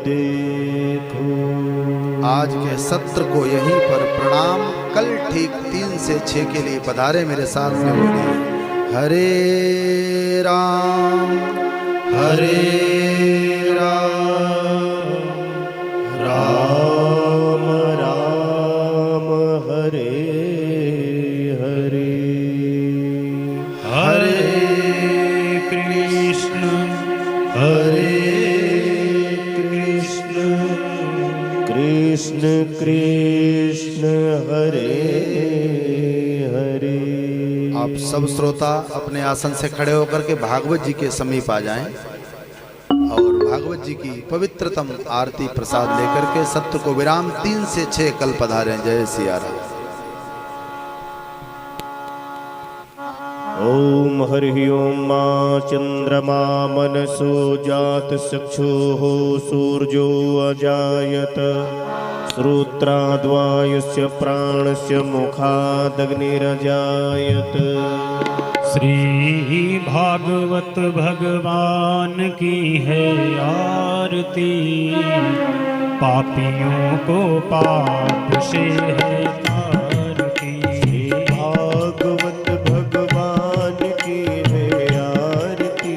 देखो। आज के सत्र को यहीं पर प्रणाम। कल ठीक 3 से 6 के लिए पधारे मेरे साथ में बोलिए हरे राम हरे राम राम राम हरे हरे, हरे कृष्ण कृष्ण कृष्ण हरे हरे। आप सब श्रोता अपने आसन से खड़े होकर के भागवत जी के समीप आ जाएं और भागवत जी की पवित्रतम आरती प्रसाद लेकर के सत्र को विराम 3 से 6 कल पधारें। जय सिया राम। ओम हरि ओम मा चंद्रमा मनसो जात चक्षुः सूर्यो अजायत श्रोत्राद्वायुस्य प्राणस्य मुखादग्निरजायत। श्री भागवत भगवान की है आरती, पापियों को पाप से है तारती। भागवत भगवान की है आरती,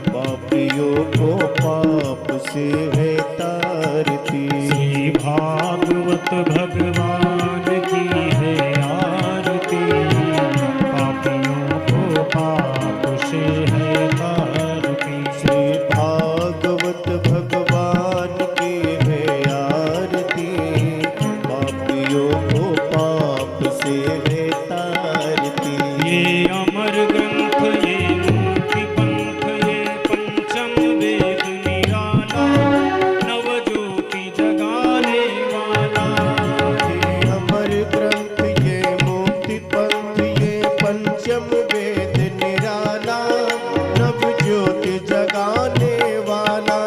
पापियों को पाप से है तारती। श्री भागवत भगवान की है आरती, पापियों को पाप से है तारती। श्री भागवत भगवान की है आरती, पापियों को पाप से है तारती। ये अमर ग्रंथ ये मुक्ति पंथ ये पंचम वेद निराला, नव ज्योति जगाने वाला। ये अमर ग्रंथ ये मुक्ति पंथ ये पंचम वेद निराला, नव ज्योति जगाने वाला।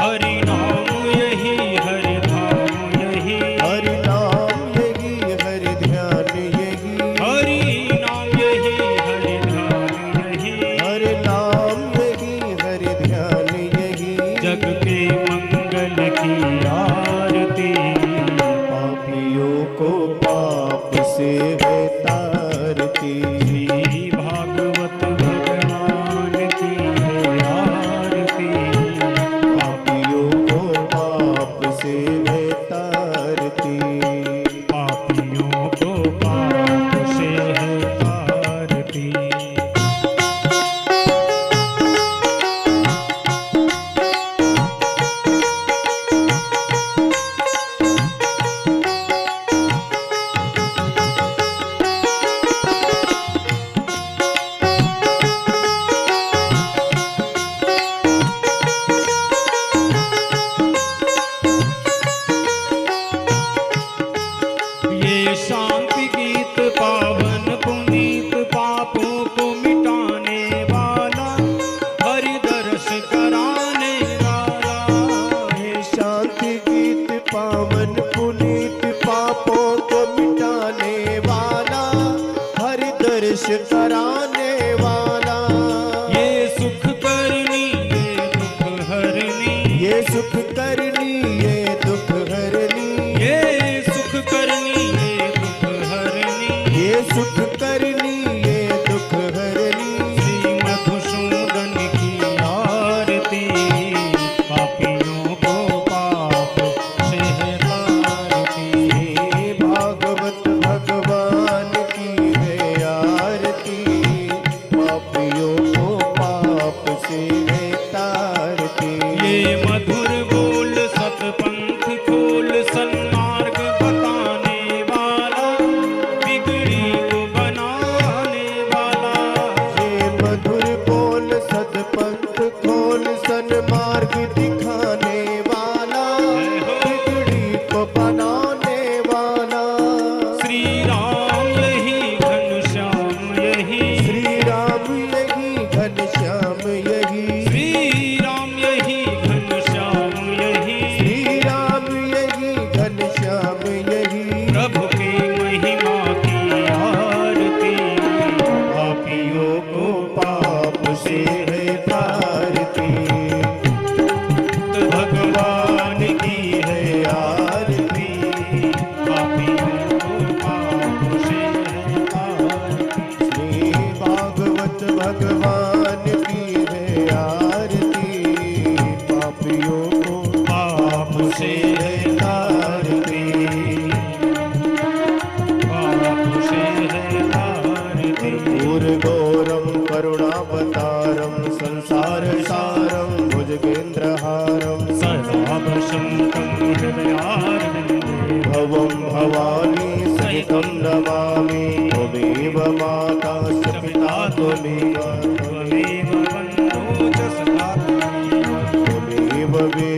हरि नाम यही हरि धाम यही, हरि नाम यही हरि ध्यान यही, हरि नाम यही हरि ध्यान यही। हरि नाम यही हरि ध्यान यही। जग के मंगल की आरती, पापियों को पाप से है तारती। श्री भागवत भगवान की है आरती, पापियों को पाप से है तारती। पापियों को पाप से है तारती। ये शांति गीत पावन पुनीत, पापों को मिटाने वाला, हरि दर्श कराने वाला। ये शांति गीत पावन पुनीत, पापों को मिटाने वाला, हरि दर्श कराने वाला। ये सुख करनी ये दुख हरनी, ये सुख करनी ये दुख हरनी, ये सुख करनी ये दुख हरनी। ये सुख करनी ये दुख हरनी। श्री मधुसूदन की आरती, पापियों को पाप से है तारती। श्री भागवत भगवान की है आरती, पापियों को पाप से है तारती। ये मधुर बोल सतपंथ खोल, सन्मार्ग बताने वाला, बिगड़ी को बनाने वाला। ये मधुर बोल आरती, पापियों को पाप से है तारती, पाप से है तारती। कर्पूर गौरम करुणावतारम संसार सारम भुजगेन्द्रहारम सदा वशंकं हृदयारविन्दे भवं भवानी सहितं नमामि। त्वमेव माता च पिता त्वमेव, त्वमेव बन्धो च सखा त्वमेव। त्वमेव